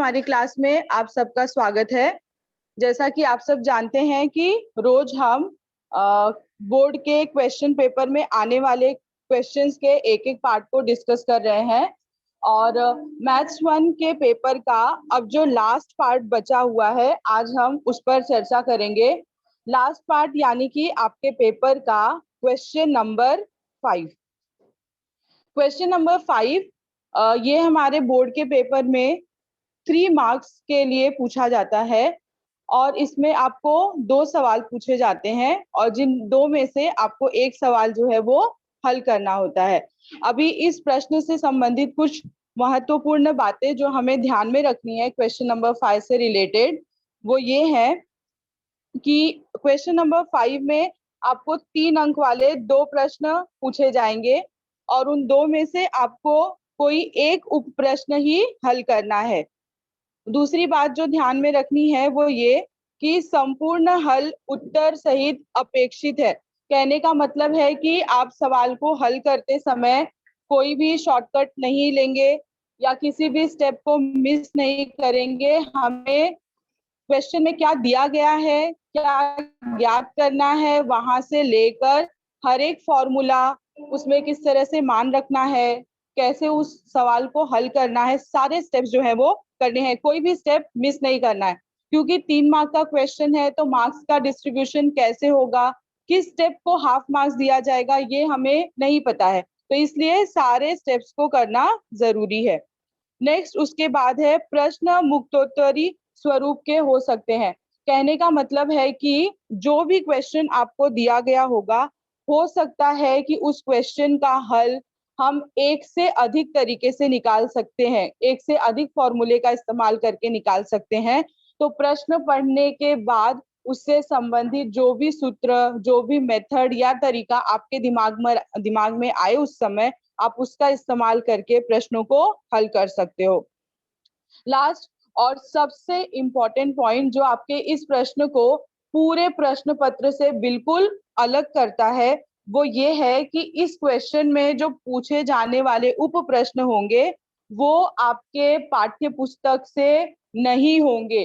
हमारी क्लास में आप सबका स्वागत है। जैसा कि आप सब जानते हैं कि रोज हम बोर्ड के क्वेश्चन पेपर में आने वाले क्वेश्चंस के एक एक पार्ट को डिस्कस कर रहे हैं और मैथ्स 1 के पेपर का अब जो लास्ट पार्ट बचा हुआ है आज हम उस पर चर्चा करेंगे। लास्ट पार्ट यानी कि आपके पेपर का क्वेश्चन नंबर 5। क्वेश्चन नंबर 5 ये हमारे बोर्ड के पेपर में 3 मार्क्स के लिए पूछा जाता है और इसमें आपको 2 सवाल पूछे जाते हैं और जिन 2 में से आपको एक सवाल जो है वो हल करना होता है। अभी इस प्रश्न से संबंधित कुछ महत्वपूर्ण बातें जो हमें ध्यान में रखनी है क्वेश्चन नंबर 5 से रिलेटेड, वो ये है कि क्वेश्चन नंबर 5 में आपको 3 अंक वाले 2 प्रश्न पूछे जाएंगे और उन 2 में से आपको कोई एक उप प्रश्न ही हल करना है। दूसरी बात जो ध्यान में रखनी है वो ये कि संपूर्ण हल उत्तर सहित अपेक्षित है। कहने का मतलब है कि आप सवाल को हल करते समय कोई भी शॉर्टकट नहीं लेंगे या किसी भी स्टेप को मिस नहीं करेंगे। हमें क्वेश्चन में क्या दिया गया है, क्या ज्ञात करना है, वहां से लेकर हर एक फॉर्मूला, उसमें किस तरह से मान रखना है, कैसे उस सवाल को हल करना है, सारे स्टेप्स जो है वो करने हैं। कोई भी स्टेप मिस नहीं करना है क्योंकि 3 मार्क का क्वेश्चन है तो मार्क्स का डिस्ट्रीब्यूशन कैसे होगा, किस स्टेप को हाफ मार्क्स दिया जाएगा ये हमें नहीं पता है, तो इसलिए सारे स्टेप्स को करना जरूरी है। नेक्स्ट उसके बाद है प्रश्न मुक्तोत्तरी स्वरूप के हो सकते हैं। कहने का मतलब है कि जो भी क्वेश्चन आपको दिया गया होगा, हो सकता है कि उस क्वेश्चन का हल हम एक से अधिक तरीके से निकाल सकते हैं, एक से अधिक फॉर्मूले का इस्तेमाल करके निकाल सकते हैं। तो प्रश्न पढ़ने के बाद उससे संबंधित जो भी सूत्र, जो भी मेथड या तरीका आपके दिमाग में आए उस समय, आप उसका इस्तेमाल करके प्रश्नों को हल कर सकते हो। लास्ट और सबसे इम्पोर्टेंट पॉइंट जो आपके इस प्रश्न को पूरे प्रश्न पत्र से बिल्कुल अलग करता है वो ये है कि इस क्वेश्चन में जो पूछे जाने वाले उप प्रश्न होंगे वो आपके पाठ्य पुस्तक से नहीं होंगे।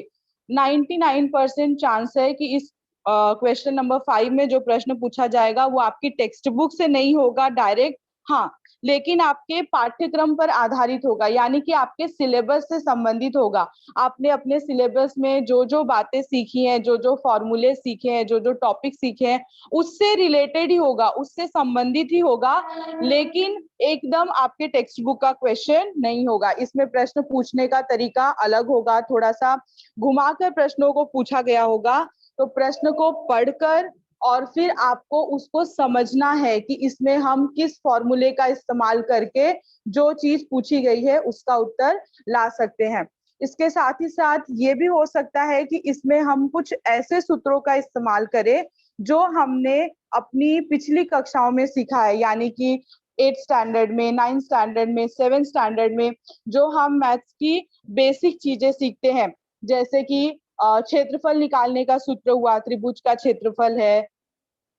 99% चांस है कि इस क्वेश्चन नंबर 5 में जो प्रश्न पूछा जाएगा वो आपकी टेक्स्ट बुक से नहीं होगा डायरेक्ट, हाँ, लेकिन आपके पाठ्यक्रम पर आधारित होगा, यानी कि आपके सिलेबस से संबंधित होगा। आपने अपने सिलेबस में जो जो बातें सीखी हैं, जो जो फॉर्मूले सीखे हैं, जो जो टॉपिक सीखे हैं, उससे रिलेटेड ही होगा, उससे संबंधित ही होगा, लेकिन एकदम आपके टेक्स्ट बुक का क्वेश्चन नहीं होगा। इसमें प्रश्न पूछने का तरीका अलग होगा, थोड़ा सा घुमाकर प्रश्नों को पूछा गया होगा। तो प्रश्न को पढ़कर और फिर आपको उसको समझना है कि इसमें हम किस फॉर्मूले का इस्तेमाल करके जो चीज पूछी गई है उसका उत्तर ला सकते हैं। इसके साथ ही साथ ये भी हो सकता है कि इसमें हम कुछ ऐसे सूत्रों का इस्तेमाल करें जो हमने अपनी पिछली कक्षाओं में सीखा है, यानी कि 8th स्टैंडर्ड में, 9th स्टैंडर्ड में, 7th स्टैंडर्ड में जो हम मैथ्स की बेसिक चीजें सीखते हैं, जैसे कि क्षेत्रफल निकालने का सूत्र हुआ, त्रिभुज का क्षेत्रफल है,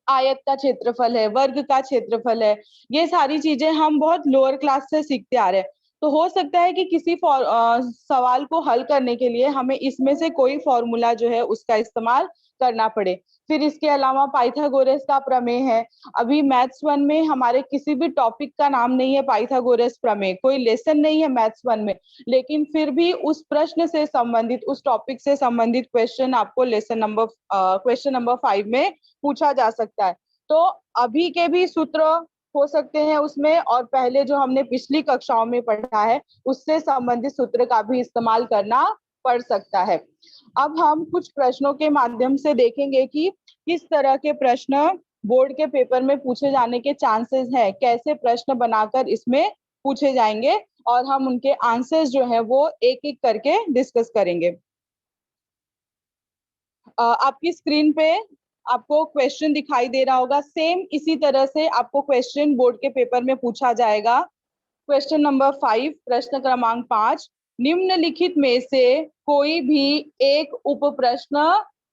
आयत का क्षेत्रफल है, वर्ग का क्षेत्रफल है, ये सारी चीजें हम बहुत लोअर क्लास से सीखते आ रहे हैं। तो हो सकता है कि किसी सवाल को हल करने के लिए हमें इसमें से कोई फॉर्मूला जो है उसका इस्तेमाल करना पड़े। फिर इसके अलावा पाइथागोरस का प्रमेय है। अभी मैथ्स 1 में हमारे किसी भी टॉपिक का नाम नहीं है पाइथागोरस प्रमेय, कोई लेसन नहीं है मैथ्स 1 में, लेकिन फिर भी उस प्रश्न से संबंधित, उस टॉपिक से संबंधित क्वेश्चन आपको क्वेश्चन नंबर 5 में पूछा जा सकता है। तो अभी के भी सूत्र हो सकते हैं उसमें, और पहले जो हमने पिछली कक्षाओं में पढ़ा है उससे संबंधित सूत्र का भी इस्तेमाल करना पड़ सकता है। अब हम कुछ प्रश्नों के माध्यम से देखेंगे कि किस तरह के प्रश्न बोर्ड के पेपर में पूछे जाने के चांसेस हैं, कैसे प्रश्न बनाकर इसमें पूछे जाएंगे और हम उनके आंसर्स जो है वो एक एक करके डिस्कस करेंगे। आपकी स्क्रीन पे आपको क्वेश्चन दिखाई दे रहा होगा, सेम इसी तरह से आपको क्वेश्चन बोर्ड के पेपर में पूछा जाएगा। क्वेश्चन नंबर 5, प्रश्न क्रमांक 5, निम्नलिखित में से कोई भी एक उप प्रश्न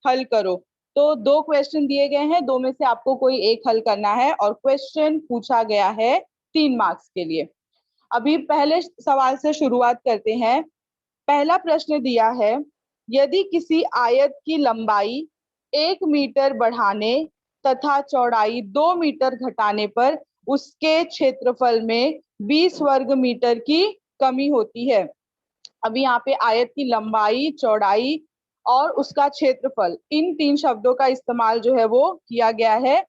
हल करो। तो 2 क्वेश्चन दिए गए हैं, 2 में से आपको कोई एक हल करना है और क्वेश्चन पूछा गया है 3 मार्क्स के लिए। अभी पहले सवाल से शुरुआत करते हैं। पहला प्रश्न दिया है, यदि किसी आयत की लंबाई 1 मीटर बढ़ाने तथा चौड़ाई 2 मीटर घटाने पर उसके क्षेत्रफल में 20 वर्ग मीटर की कमी होती है। अभी यहाँ पे आयत की लंबाई, चौड़ाई और उसका क्षेत्रफल, इन 3 शब्दों का इस्तेमाल जो है वो किया गया है।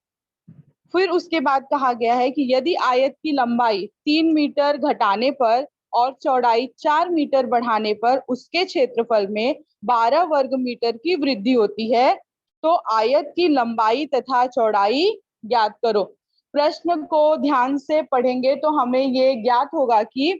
फिर उसके बाद कहा गया है कि यदि आयत की लंबाई 3 मीटर घटाने पर और चौड़ाई 4 मीटर बढ़ाने पर उसके क्षेत्रफल में 12 वर्ग मीटर की वृद्धि होती है, तो आयत की लंबाई तथा चौड़ाई ज्ञात करो। प्रश्न को ध्यान से पढ़ेंगे तो हमें ये ज्ञात होगा कि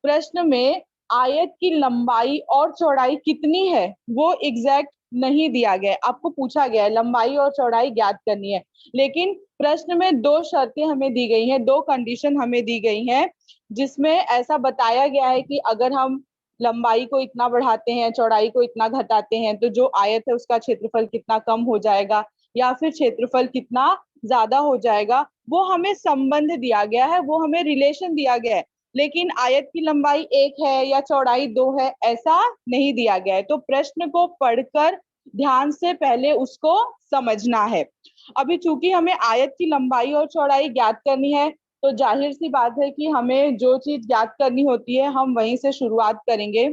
प्रश्न में आयत की लंबाई और चौड़ाई कितनी है वो एग्जैक्ट नहीं दिया गया है। आपको पूछा गया है लंबाई और चौड़ाई ज्ञात करनी है, लेकिन प्रश्न में 2 शर्तें हमें दी गई हैं, 2 कंडीशन हमें दी गई हैं, जिसमें ऐसा बताया गया है कि अगर हम लंबाई को इतना बढ़ाते हैं, चौड़ाई को इतना घटाते हैं, तो जो आयत है उसका क्षेत्रफल कितना कम हो जाएगा या फिर क्षेत्रफल कितना ज्यादा हो जाएगा, वो हमें संबंध दिया गया है, वो हमें रिलेशन दिया गया है। लेकिन आयत की लंबाई 1 है या चौड़ाई 2 है, ऐसा नहीं दिया गया है। तो प्रश्न को पढ़कर ध्यान से पहले उसको समझना है। अभी चूंकि हमें आयत की लंबाई और चौड़ाई ज्ञात करनी है, तो जाहिर सी बात है कि हमें जो चीज ज्ञात करनी होती है हम वहीं से शुरुआत करेंगे।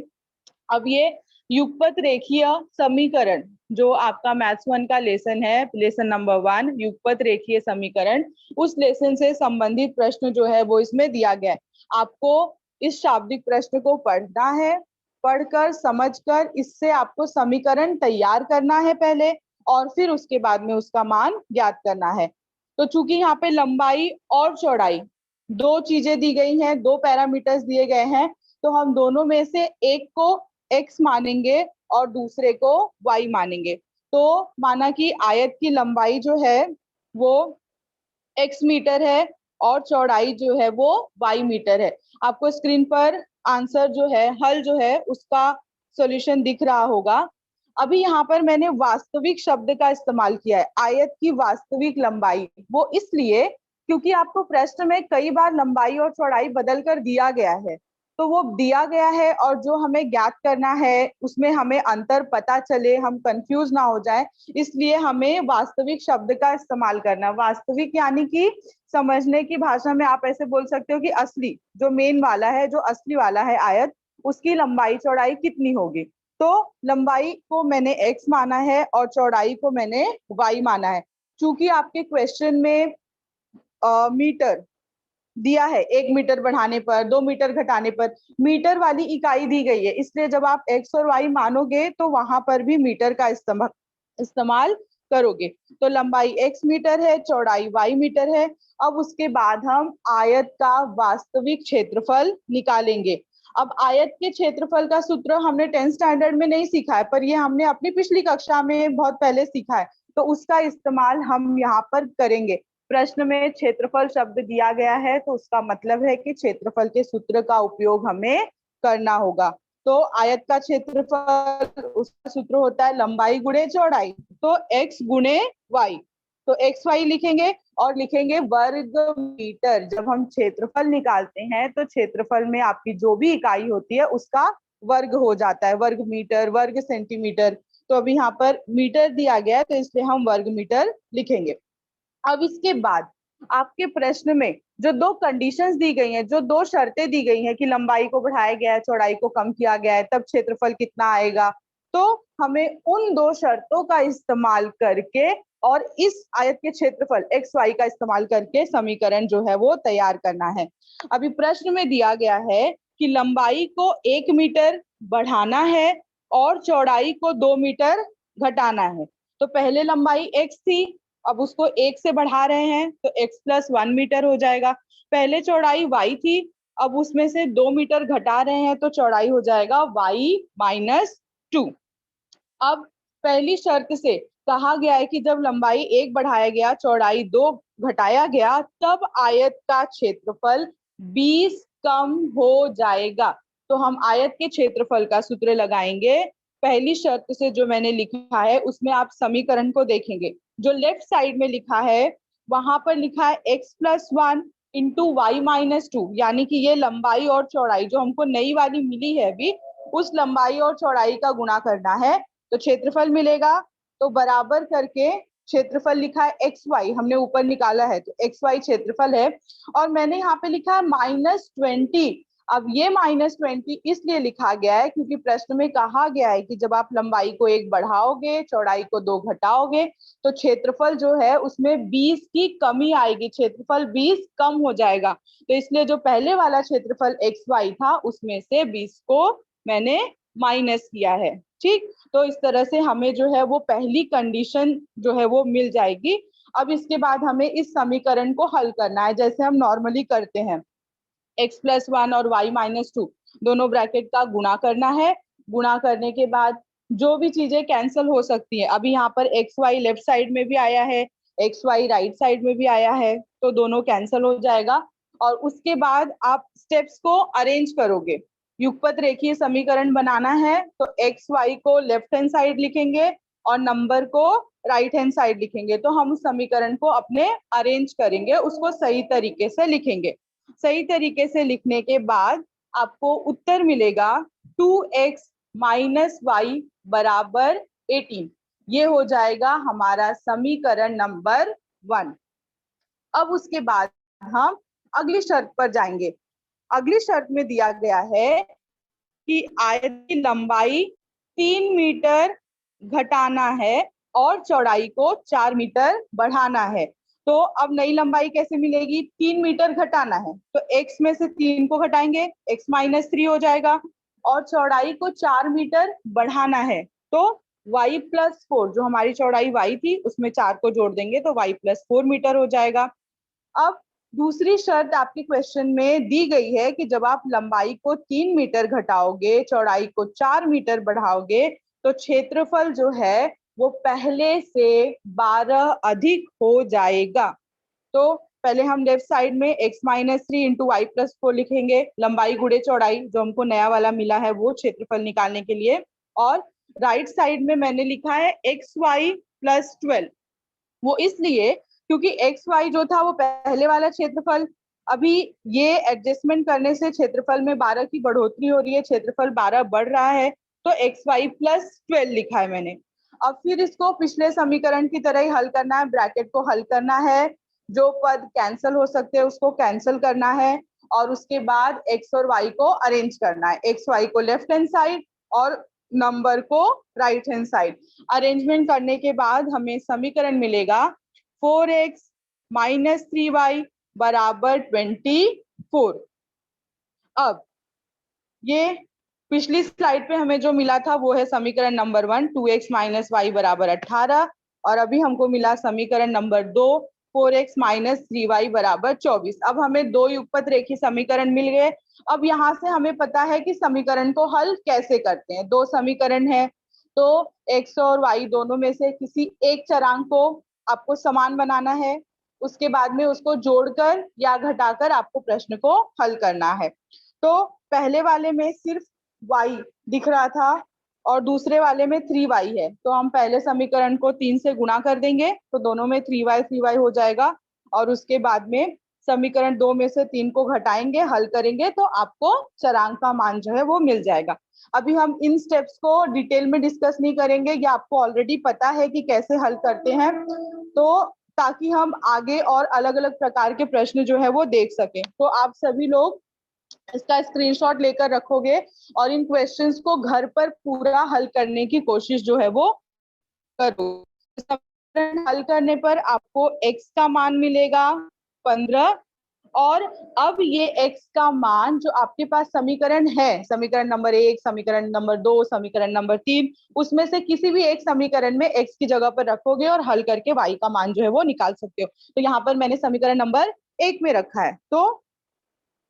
अब ये युगपत रेखीय समीकरण, जो आपका मैथ्स 1 का लेसन है, लेसन नंबर 1 युगपत रेखीय समीकरण, उस लेसन से संबंधित प्रश्न जो है वो इसमें दिया गया है। आपको इस शाब्दिक प्रश्न को पढ़ना है, पढ़कर समझकर इससे आपको समीकरण तैयार करना है पहले, और फिर उसके बाद में उसका मान ज्ञात करना है। तो चूंकि यहाँ पे लंबाई और चौड़ाई 2 चीजें दी गई हैं, 2 पैरामीटर्स दिए गए हैं, तो हम दोनों में से एक को x मानेंगे और दूसरे को y मानेंगे। तो माना कि आयत की लंबाई जो है वो x मीटर है और चौड़ाई जो है वो y मीटर है। आपको स्क्रीन पर आंसर जो है, हल जो है उसका सॉल्यूशन दिख रहा होगा। अभी यहाँ पर मैंने वास्तविक शब्द का इस्तेमाल किया है, आयत की वास्तविक लंबाई, वो इसलिए क्योंकि आपको प्रश्न में कई बार लंबाई और चौड़ाई बदल कर दिया गया है, तो वो दिया गया है और जो हमें ज्ञात करना है उसमें हमें अंतर पता चले, हम कंफ्यूज ना हो जाए, इसलिए हमें वास्तविक शब्द का इस्तेमाल करना। वास्तविक यानी कि समझने की भाषा में आप ऐसे बोल सकते हो कि असली, जो मेन वाला है, जो असली वाला है आयत, उसकी लंबाई चौड़ाई कितनी होगी। तो लंबाई को मैंने x माना है और चौड़ाई को मैंने y माना है। चूंकि आपके क्वेश्चन में मीटर दिया है, 1 मीटर बढ़ाने पर, 2 मीटर घटाने पर, मीटर वाली इकाई दी गई है, इसलिए जब आप x और y मानोगे तो वहां पर भी मीटर का इस्तेमाल करोगे। तो लंबाई x मीटर है, चौड़ाई y मीटर है। अब उसके बाद हम आयत का वास्तविक क्षेत्रफल निकालेंगे। अब आयत के क्षेत्रफल का सूत्र हमने 10th स्टैंडर्ड में नहीं सीखा है, पर ये हमने अपनी पिछली कक्षा में बहुत पहले सीखा है, तो उसका इस्तेमाल हम यहाँ पर करेंगे। प्रश्न में क्षेत्रफल शब्द दिया गया है, तो उसका मतलब है कि क्षेत्रफल के सूत्र का उपयोग हमें करना होगा। तो आयत का क्षेत्रफल, उसका सूत्र होता है लंबाई गुणे चौड़ाई, तो x गुणे y, तो x y लिखेंगे और लिखेंगे वर्ग मीटर। जब हम क्षेत्रफल निकालते हैं तो क्षेत्रफल में आपकी जो भी इकाई होती है उसका वर्ग हो जाता है, वर्ग मीटर, वर्ग सेंटीमीटर। तो अभी यहाँ पर मीटर दिया गया है तो इसलिए हम वर्ग मीटर लिखेंगे। अब इसके बाद आपके प्रश्न में जो 2 कंडीशंस दी गई हैं, जो 2 शर्तें दी गई हैं कि लंबाई को बढ़ाया गया है, चौड़ाई को कम किया गया है, तब क्षेत्रफल कितना आएगा, तो हमें उन 2 शर्तों का इस्तेमाल करके और इस आयत के क्षेत्रफल एक्स वाई का इस्तेमाल करके समीकरण जो है वो तैयार करना है। अभी प्रश्न में दिया गया है कि लंबाई को 1 मीटर बढ़ाना है और चौड़ाई को 2 मीटर घटाना है। तो पहले लंबाई x थी, अब उसको 1 से बढ़ा रहे हैं तो x + 1 मीटर हो जाएगा। पहले चौड़ाई y थी, अब उसमें से 2 मीटर घटा रहे हैं तो चौड़ाई हो जाएगा y - 2। अब पहली शर्त से कहा गया है कि जब लंबाई 1 बढ़ाया गया, चौड़ाई 2 घटाया गया, तब आयत का क्षेत्रफल 20 कम हो जाएगा। तो हम आयत के क्षेत्रफल का सूत्र लगाएंगे। पहली शर्त से जो मैंने लिखा है उसमें आप समीकरण को देखेंगे, जो लेफ्ट साइड में लिखा है वहां पर लिखा है x + 1 × y - 2, यानी कि ये लंबाई और चौड़ाई जो हमको नई वाली मिली है अभी, उस लंबाई और चौड़ाई का गुणा करना है। तो क्षेत्रफल मिलेगा, तो बराबर करके क्षेत्रफल लिखा है एक्स वाई, हमने ऊपर निकाला है तो एक्स वाई क्षेत्रफल है। और मैंने यहाँ पे लिखा है -20। अब ये -20 इसलिए लिखा गया है क्योंकि प्रश्न में कहा गया है कि जब आप लंबाई को 1 बढ़ाओगे, चौड़ाई को 2 घटाओगे, तो क्षेत्रफल जो है उसमें 20 की कमी आएगी, क्षेत्रफल 20 कम हो जाएगा। तो इसलिए जो पहले वाला क्षेत्रफल एक्स वाई था उसमें से 20 को मैंने माइनस किया है। ठीक, तो इस तरह से हमें जो है वो पहली कंडीशन जो है वो मिल जाएगी। अब इसके बाद हमें इस समीकरण को हल करना है जैसे हम नॉर्मली करते हैं। x+1 और y-2 दोनों ब्रैकेट का गुणा करना है। गुणा करने के बाद जो भी चीजें कैंसिल हो सकती है, अभी यहाँ पर एक्स वाई लेफ्ट साइड में भी आया है, एक्स वाई राइट साइड में भी आया है, तो दोनों कैंसिल हो जाएगा। और उसके बाद आप स्टेप्स को अरेंज करोगे। युगपत रेखीय समीकरण बनाना है तो एक्स वाई को लेफ्ट हैंड साइड लिखेंगे और नंबर को राइट हैंड साइड लिखेंगे। तो हम उस समीकरण को अपने अरेंज करेंगे, उसको सही तरीके से लिखेंगे। सही तरीके से लिखने के बाद आपको उत्तर मिलेगा 2x माइनस वाई बराबर 18। ये हो जाएगा हमारा समीकरण नंबर 1। अब उसके बाद हम अगली शर्त पर जाएंगे। अगली शर्त में दिया गया है कि आयत की लंबाई 3 मीटर घटाना है और चौड़ाई को 4 मीटर बढ़ाना है। तो अब नई लंबाई कैसे मिलेगी? 3 मीटर घटाना है तो x में से 3 को घटाएंगे, x-3 हो जाएगा। और चौड़ाई को 4 मीटर बढ़ाना है तो y+4, जो हमारी चौड़ाई y थी उसमें 4 को जोड़ देंगे तो y+4 मीटर हो जाएगा। अब दूसरी शर्त आपके क्वेश्चन में दी गई है कि जब आप लंबाई को 3 मीटर घटाओगे, चौड़ाई को 4 मीटर बढ़ाओगे, तो क्षेत्रफल जो है वो पहले से 12 अधिक हो जाएगा। तो पहले हम लेफ्ट साइड में x-3 इंटू y+4 लिखेंगे, लंबाई गुणे चौड़ाई जो हमको नया वाला मिला है वो क्षेत्रफल निकालने के लिए। और राइट साइड में मैंने लिखा है xy+12, वो इसलिए क्योंकि एक्स वाई जो था वो पहले वाला क्षेत्रफल, अभी ये एडजस्टमेंट करने से क्षेत्रफल में 12 की बढ़ोतरी हो रही है, क्षेत्रफल 12 बढ़ रहा है, तो xy+12 लिखा है मैंने। अब फिर इसको पिछले समीकरण की तरह ही हल करना है, ब्रैकेट को हल करना है, जो पद कैंसिल हो सकते हैं उसको कैंसिल करना है, और उसके बाद x और y को अरेंज करना है, x y को लेफ्ट हैंड साइड और नंबर को राइट हैंड साइड। अरेंजमेंट करने के बाद हमें समीकरण मिलेगा 4x माइनस 3y बराबर 24। अब ये पिछली स्लाइड पे हमें जो मिला था वो है समीकरण नंबर 1, 2x माइनस वाई बराबर 18। और अभी हमको मिला समीकरण नंबर 2, 4x माइनस 3y बराबर 24। अब हमें दो युगपत रेखीय समीकरण मिल गए। अब यहाँ से हमें पता है कि समीकरण को हल कैसे करते हैं। दो समीकरण है तो x और y दोनों में से किसी एक चरांक को आपको समान बनाना है, उसके बाद में उसको जोड़कर या घटाकर आपको प्रश्न को हल करना है। तो पहले वाले में सिर्फ y दिख रहा था और दूसरे वाले में 3y है, तो हम पहले समीकरण को 3 से गुणा कर देंगे तो दोनों में 3y हो जाएगा। और उसके बाद में समीकरण 2 में से 3 को घटाएंगे, हल करेंगे तो आपको चरांक का मान जो है वो मिल जाएगा। अभी हम इन स्टेप्स को डिटेल में डिस्कस नहीं करेंगे, या आपको ऑलरेडी पता है कि कैसे हल करते हैं, तो ताकि हम आगे और अलग अलग प्रकार के प्रश्न जो है वो देख सकें। तो आप सभी लोग इसका स्क्रीनशॉट लेकर रखोगे और इन क्वेश्चंस को घर पर पूरा हल करने की कोशिश जो है वो करो। हल करने पर आपको x का मान मिलेगा 15। और अब ये x का मान जो आपके पास समीकरण है, समीकरण नंबर 1, समीकरण नंबर 2, समीकरण नंबर 3, उसमें से किसी भी एक समीकरण में x की जगह पर रखोगे और हल करके y का मान जो है वो निकाल सकते हो। तो यहाँ पर मैंने समीकरण नंबर 1 में रखा है, तो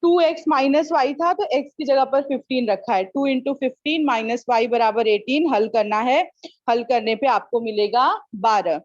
2x माइनस वाई था तो x की जगह पर 15 रखा है, 2 इंटू 15 माइनस वाई बराबर 18 हल करना है। हल करने पे आपको मिलेगा 12।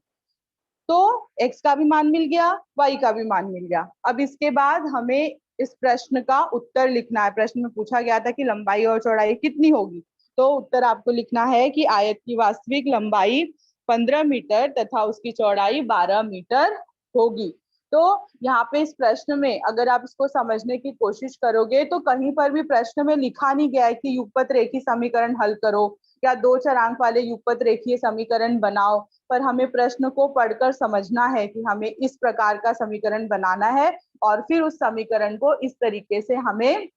तो x का भी मान मिल गया, y का भी मान मिल गया। अब इसके बाद हमें इस प्रश्न का उत्तर लिखना है। प्रश्न में पूछा गया था कि लंबाई और चौड़ाई कितनी होगी, तो उत्तर आपको लिखना है कि आयत की वास्तविक लंबाई 15 मीटर तथा उसकी चौड़ाई 12 मीटर होगी। तो यहाँ पे इस प्रश्न में अगर आप इसको समझने की कोशिश करोगे तो कहीं पर भी प्रश्न में लिखा नहीं गया है कि युगपत रेखीय समीकरण हल करो या दो चरांक वाले युगपत रेखीय समीकरण बनाओ, पर हमें प्रश्न को पढ़कर समझना है कि हमें इस प्रकार का समीकरण बनाना है और फिर उस समीकरण को इस तरीके से हमें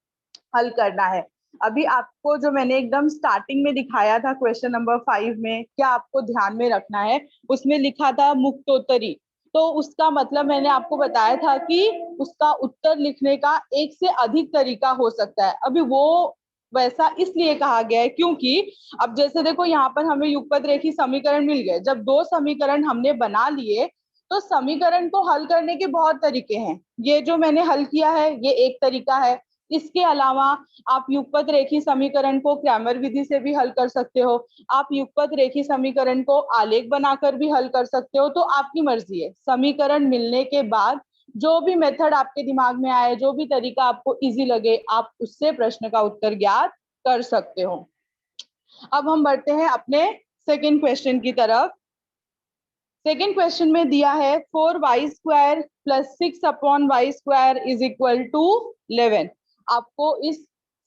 हल करना है। अभी आपको जो मैंने एकदम स्टार्टिंग में दिखाया था क्वेश्चन नंबर 5 में, क्या आपको ध्यान में रखना है, उसमें लिखा था मुक्तोत्तरी। तो उसका मतलब मैंने आपको बताया था कि उसका उत्तर लिखने का एक से अधिक तरीका हो सकता है। अभी वो वैसा इसलिए कहा गया है क्योंकि अब जैसे देखो यहाँ पर हमें युगपत रेखीय समीकरण मिल गए। जब दो समीकरण हमने बना लिए तो समीकरण को हल करने के बहुत तरीके हैं। ये जो मैंने हल किया है ये एक तरीका है। इसके अलावा आप युगपत रेखीय समीकरण को क्रैमर विधि से भी हल कर सकते हो। आप युगपत रेखीय समीकरण को आलेख बनाकर भी हल कर सकते हो। तो आपकी मर्जी है। समीकरण मिलने के बाद जो भी मेथड आपके दिमाग में आए, जो भी तरीका आपको इजी लगे, आप उससे प्रश्न का उत्तर ज्ञात कर सकते हो। अब हम बढ़ते हैं अपने सेकेंड क्वेश्चन की तरफ। सेकेंड क्वेश्चन में दिया है 4y square plus 6 upon Y square is equal to 11। आपको इस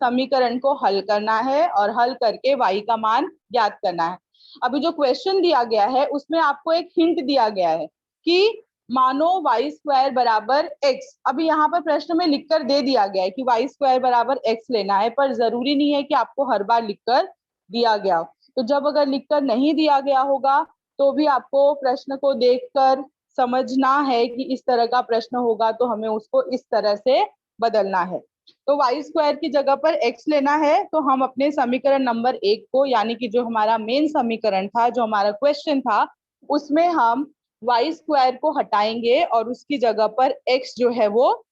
समीकरण को हल करना है और हल करके y का मान ज्ञात करना है। अभी जो क्वेश्चन दिया गया है उसमें आपको एक हिंट दिया गया है कि मानो y स्क्वायर बराबर x। अभी यहाँ पर प्रश्न में लिखकर दे दिया गया है कि y स्क्वायर बराबर x लेना है, पर जरूरी नहीं है कि आपको हर बार लिखकर दिया गया हो। तो जब अगर लिखकर नहीं दिया गया होगा तो भी आपको प्रश्न को देखकर समझना है कि इस तरह का प्रश्न होगा तो हमें उसको इस तरह से बदलना है। तो वाई स्क्वायर की जगह पर एक्स लेना है। तो हम अपने समीकरण नंबर 1 को, यानी कि जो हमारा मेन समीकरण था, जो हमारा क्वेश्चन था, उसमें हम वाई स्क्वायर को हटाएंगे और उसकी जगह पर एक्स जो है वो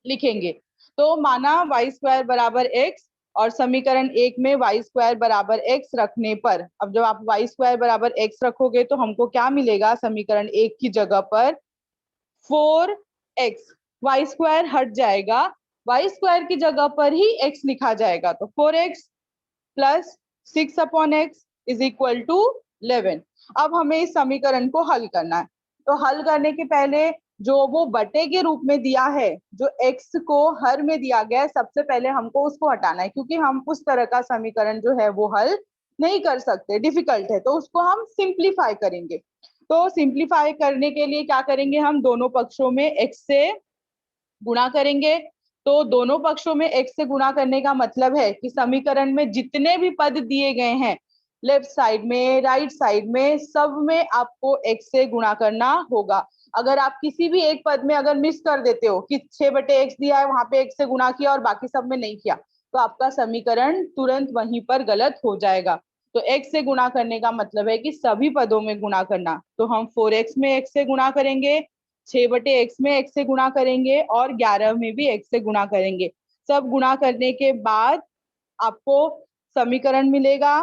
लिखेंगे। तो माना वाई स्क्वायर बराबर एक्स और समीकरण 1 में वाई स्क्वायर बराबर एक्स रखने पर, अब जब आप वाई स्क्वायर बराबर एक्स रखोगे तो हमको क्या मिलेगा, समीकरण 1 की जगह पर 4x, वाई स्क्वायर हट जाएगा, वाई स्क्वायर की जगह पर ही x लिखा जाएगा। तो 4x plus 6 upon X is equal to 11। अब हमें इस समीकरण को हल करना है। तो हल करने के पहले जो वो बटे के रूप में दिया है, जो x को हर में दिया गया है, सबसे पहले हमको उसको हटाना है, क्योंकि हम उस तरह का समीकरण जो है वो हल नहीं कर सकते, डिफिकल्ट है। तो उसको हम सिंप्लीफाई करेंगे। तो सिंप्लीफाई करने के लिए क्या करेंगे, हम दोनों पक्षों में x से गुणा करेंगे। तो दोनों पक्षों में x से गुणा करने का मतलब है कि समीकरण में जितने भी पद दिए गए हैं, लेफ्ट साइड में, राइट साइड में, सब में आपको x से गुणा करना होगा। अगर आप किसी भी एक पद में अगर मिस कर देते हो कि 6/x दिया है, वहां पे x से गुणा किया और बाकी सब में नहीं किया, तो आपका समीकरण तुरंत वहीं पर गलत हो जाएगा। तो x से गुणा करने का मतलब है कि सभी पदों में गुणा करना। तो हम 4x में x से गुणा करेंगे, 6/x में x से गुणा करेंगे और 11 में भी x से गुणा करेंगे। सब गुणा करने के बाद आपको समीकरण मिलेगा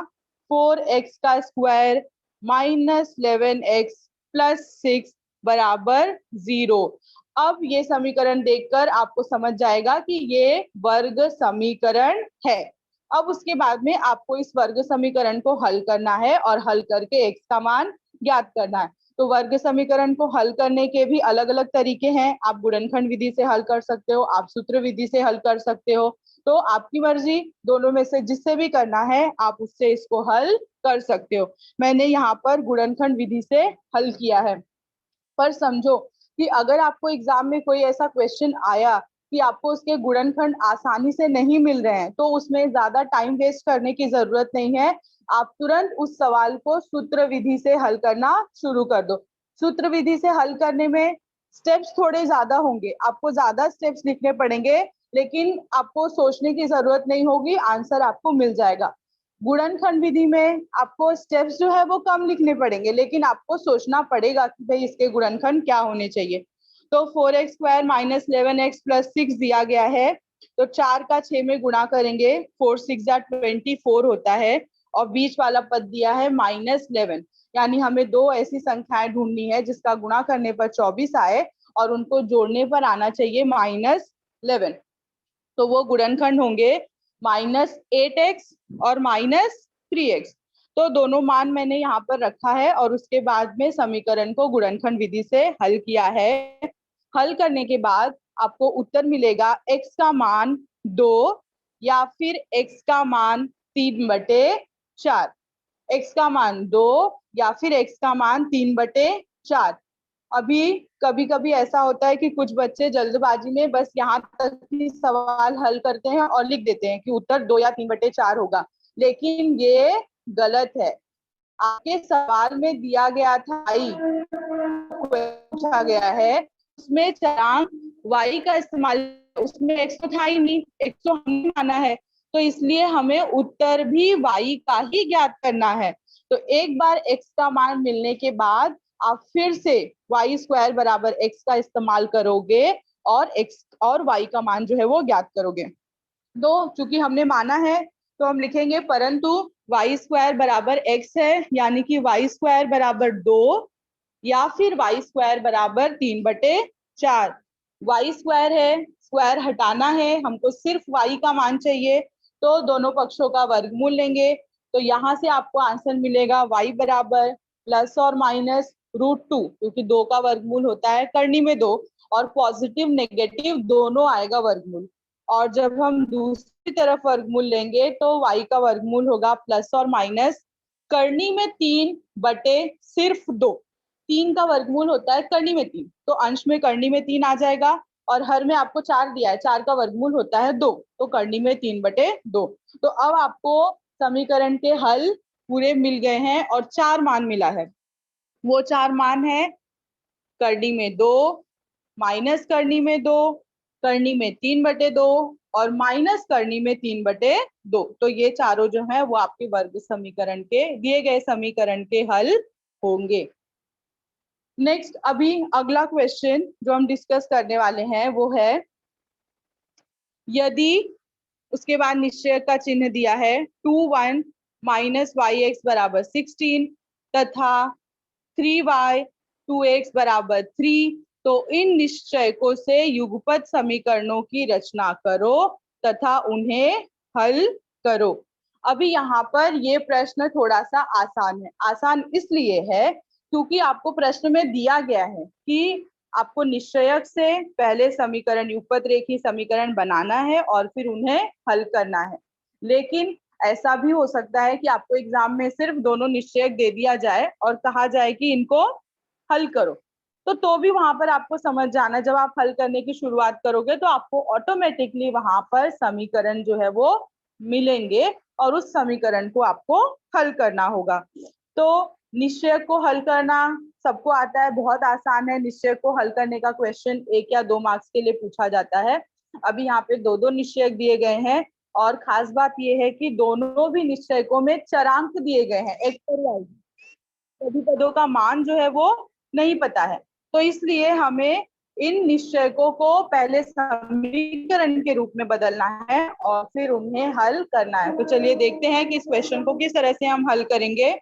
4x का स्क्वायर माइनस 11x प्लस 6 बराबर 0। अब ये समीकरण देखकर आपको समझ जाएगा कि ये वर्ग समीकरण है। अब उसके बाद में आपको इस वर्ग समीकरण को हल करना है और हल करके x का मान ज्ञात करना है। तो वर्ग समीकरण को हल करने के भी अलग अलग तरीके हैं। आप गुणनखंड विधि से हल कर सकते हो, आप सूत्र विधि से हल कर सकते हो। तो आपकी मर्जी, दोनों में से जिससे भी करना है आप उससे इसको हल कर सकते हो। मैंने यहाँ पर गुणनखंड विधि से हल किया है। पर समझो कि अगर आपको एग्जाम में कोई ऐसा क्वेश्चन आया कि आपको उसके गुणनखंड आसानी से नहीं मिल रहे हैं, तो उसमें ज्यादा टाइम वेस्ट करने की जरूरत नहीं है। आप तुरंत उस सवाल को सूत्र विधि से हल करना शुरू कर दो। सूत्र विधि से हल करने में स्टेप्स थोड़े ज्यादा होंगे, आपको ज्यादा स्टेप्स लिखने पड़ेंगे, लेकिन आपको सोचने की जरूरत नहीं होगी, आंसर आपको मिल जाएगा। गुणनखंड विधि में आपको स्टेप्स जो है वो कम लिखने पड़ेंगे, लेकिन आपको सोचना पड़ेगा कि भाई इसके गुणनखंड क्या होने चाहिए। तो 4x square minus 11x plus 6 दिया गया है। तो 4 का 6 में गुणा करेंगे, 4 6 24 होता है, और बीच वाला पद दिया है माइनस 11। यानी हमें दो ऐसी संख्याएं ढूंढनी है जिसका गुणा करने पर 24 आए और उनको जोड़ने पर आना चाहिए माइनस 11। तो वो गुणनखंड होंगे माइनस 8x और माइनस 3x। तो दोनों मान मैंने यहाँ पर रखा है और उसके बाद में समीकरण को गुणनखंड विधि से हल किया है। हल करने के बाद आपको उत्तर मिलेगा x का मान 2 या फिर x का मान 3/4। x का मान 2 या फिर x का मान 3/4। अभी कभी कभी ऐसा होता है कि कुछ बच्चे जल्दबाजी में बस यहाँ तक ही सवाल हल करते हैं और लिख देते हैं कि उत्तर 2 या 3/4 होगा, लेकिन ये गलत है। आपके सवाल में दिया गया था y, पूछा गया है उसमें चरांक y का इस्तेमाल, उसमें x तो था ही नहीं, x तो हमने माना है, तो इसलिए हमें उत्तर भी y का ही ज्ञात करना है। तो एक बार x का मान मिलने के बाद आप फिर से y² बराबर x का इस्तेमाल करोगे और x और y का मान जो है वो ज्ञात करोगे। तो चूंकि हमने माना है तो हम लिखेंगे परंतु y² बराबर x है, यानी कि y² बराबर 2 या फिर y² बराबर 3/4। y² है, स्क्वायर हटाना है, हमको सिर्फ y का मान चाहिए, तो दोनों पक्षों का वर्गमूल लेंगे। तो यहाँ से आपको आंसर मिलेगा y बराबर प्लस और माइनस √2, क्योंकि 2 का वर्गमूल होता है करनी में 2, और पॉजिटिव नेगेटिव दोनों आएगा वर्गमूल। और जब हम दूसरी तरफ वर्गमूल लेंगे तो y का वर्गमूल होगा प्लस और माइनस करनी में 3/2। 3 का वर्गमूल होता है करनी में 3, तो अंश में करनी में 3 आ जाएगा, और हर में आपको 4 दिया है, 4 का वर्गमूल होता है 2, तो करनी में 3/2। तो अब आपको समीकरण के हल पूरे मिल गए हैं और 4 मान मिला है। वो 4 मान है करनी में 2, माइनस करनी में 2, करनी में 3/2 और माइनस करनी में 3/2। तो ये चारों जो है वो आपके वर्ग समीकरण के दिए गए समीकरण के हल होंगे। नेक्स्ट, अभी अगला क्वेश्चन जो हम डिस्कस करने वाले हैं वो है, यदि उसके बाद निश्चय का चिन्ह दिया है 2(1 - yx = 16 तथा 3y 2x = 3, तो इन निश्चयकों से युगपत समीकरणों की रचना करो तथा उन्हें हल करो। अभी यहाँ पर ये प्रश्न थोड़ा सा आसान है। आसान इसलिए है क्योंकि आपको प्रश्न में दिया गया है कि आपको निश्चयक से पहले समीकरण, युगपत रेखीय समीकरण बनाना है और फिर उन्हें हल करना है। लेकिन ऐसा भी हो सकता है कि आपको एग्जाम में सिर्फ दोनों निश्चयक दे दिया जाए और कहा जाए कि इनको हल करो, तो भी वहां पर आपको समझ जाना, जब आप हल करने की शुरुआत करोगे तो आपको ऑटोमेटिकली वहां पर समीकरण जो है वो मिलेंगे और उस समीकरण को आपको हल करना होगा। तो निश्चय को हल करना सबको आता है, बहुत आसान है। निश्चय को हल करने का क्वेश्चन 1 या 2 मार्क्स के लिए पूछा जाता है। अभी यहाँ पे 2-2 निश्चय दिए गए हैं और खास बात यह है कि दोनों भी निश्चयकों में चरांक दिए गए हैं, x और y। सभी पदों का मान जो है वो नहीं पता है, तो इसलिए हमें इन निश्चयकों को पहले समीकरण के रूप में बदलना है और फिर उन्हें हल करना है। तो चलिए देखते हैं कि इस क्वेश्चन को किस तरह से हम हल करेंगे।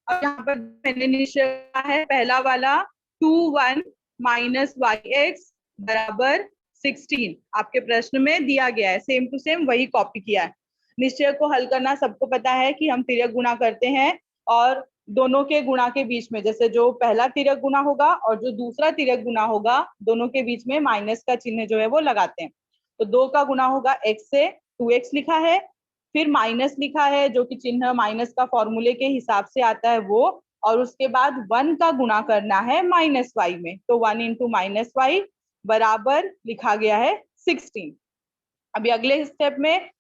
अब यहाँ पर मैंने निश्चय है पहला वाला 2(1 - yx = 16 आपके प्रश्न में दिया गया है, सेम टू सेम वही कॉपी किया है। निश्चय को हल करना सबको पता है कि हम तिर्यक गुणा करते हैं और दोनों के गुणा के बीच में, जैसे जो पहला तिर्यक गुणा होगा और जो दूसरा तिर्यक गुणा होगा, दोनों के बीच में माइनस का चिन्ह जो है वो लगाते हैं। तो 2 का गुणा होगा x से, 2x लिखा है, फिर माइनस लिखा है जो कि चिन्ह माइनस का फॉर्मूले के हिसाब से आता है वो, और उसके बाद 1 का गुणा करना है -y में, तो 1 × -y बराबर लिखा गया है 16। अभी अगले स्टेप में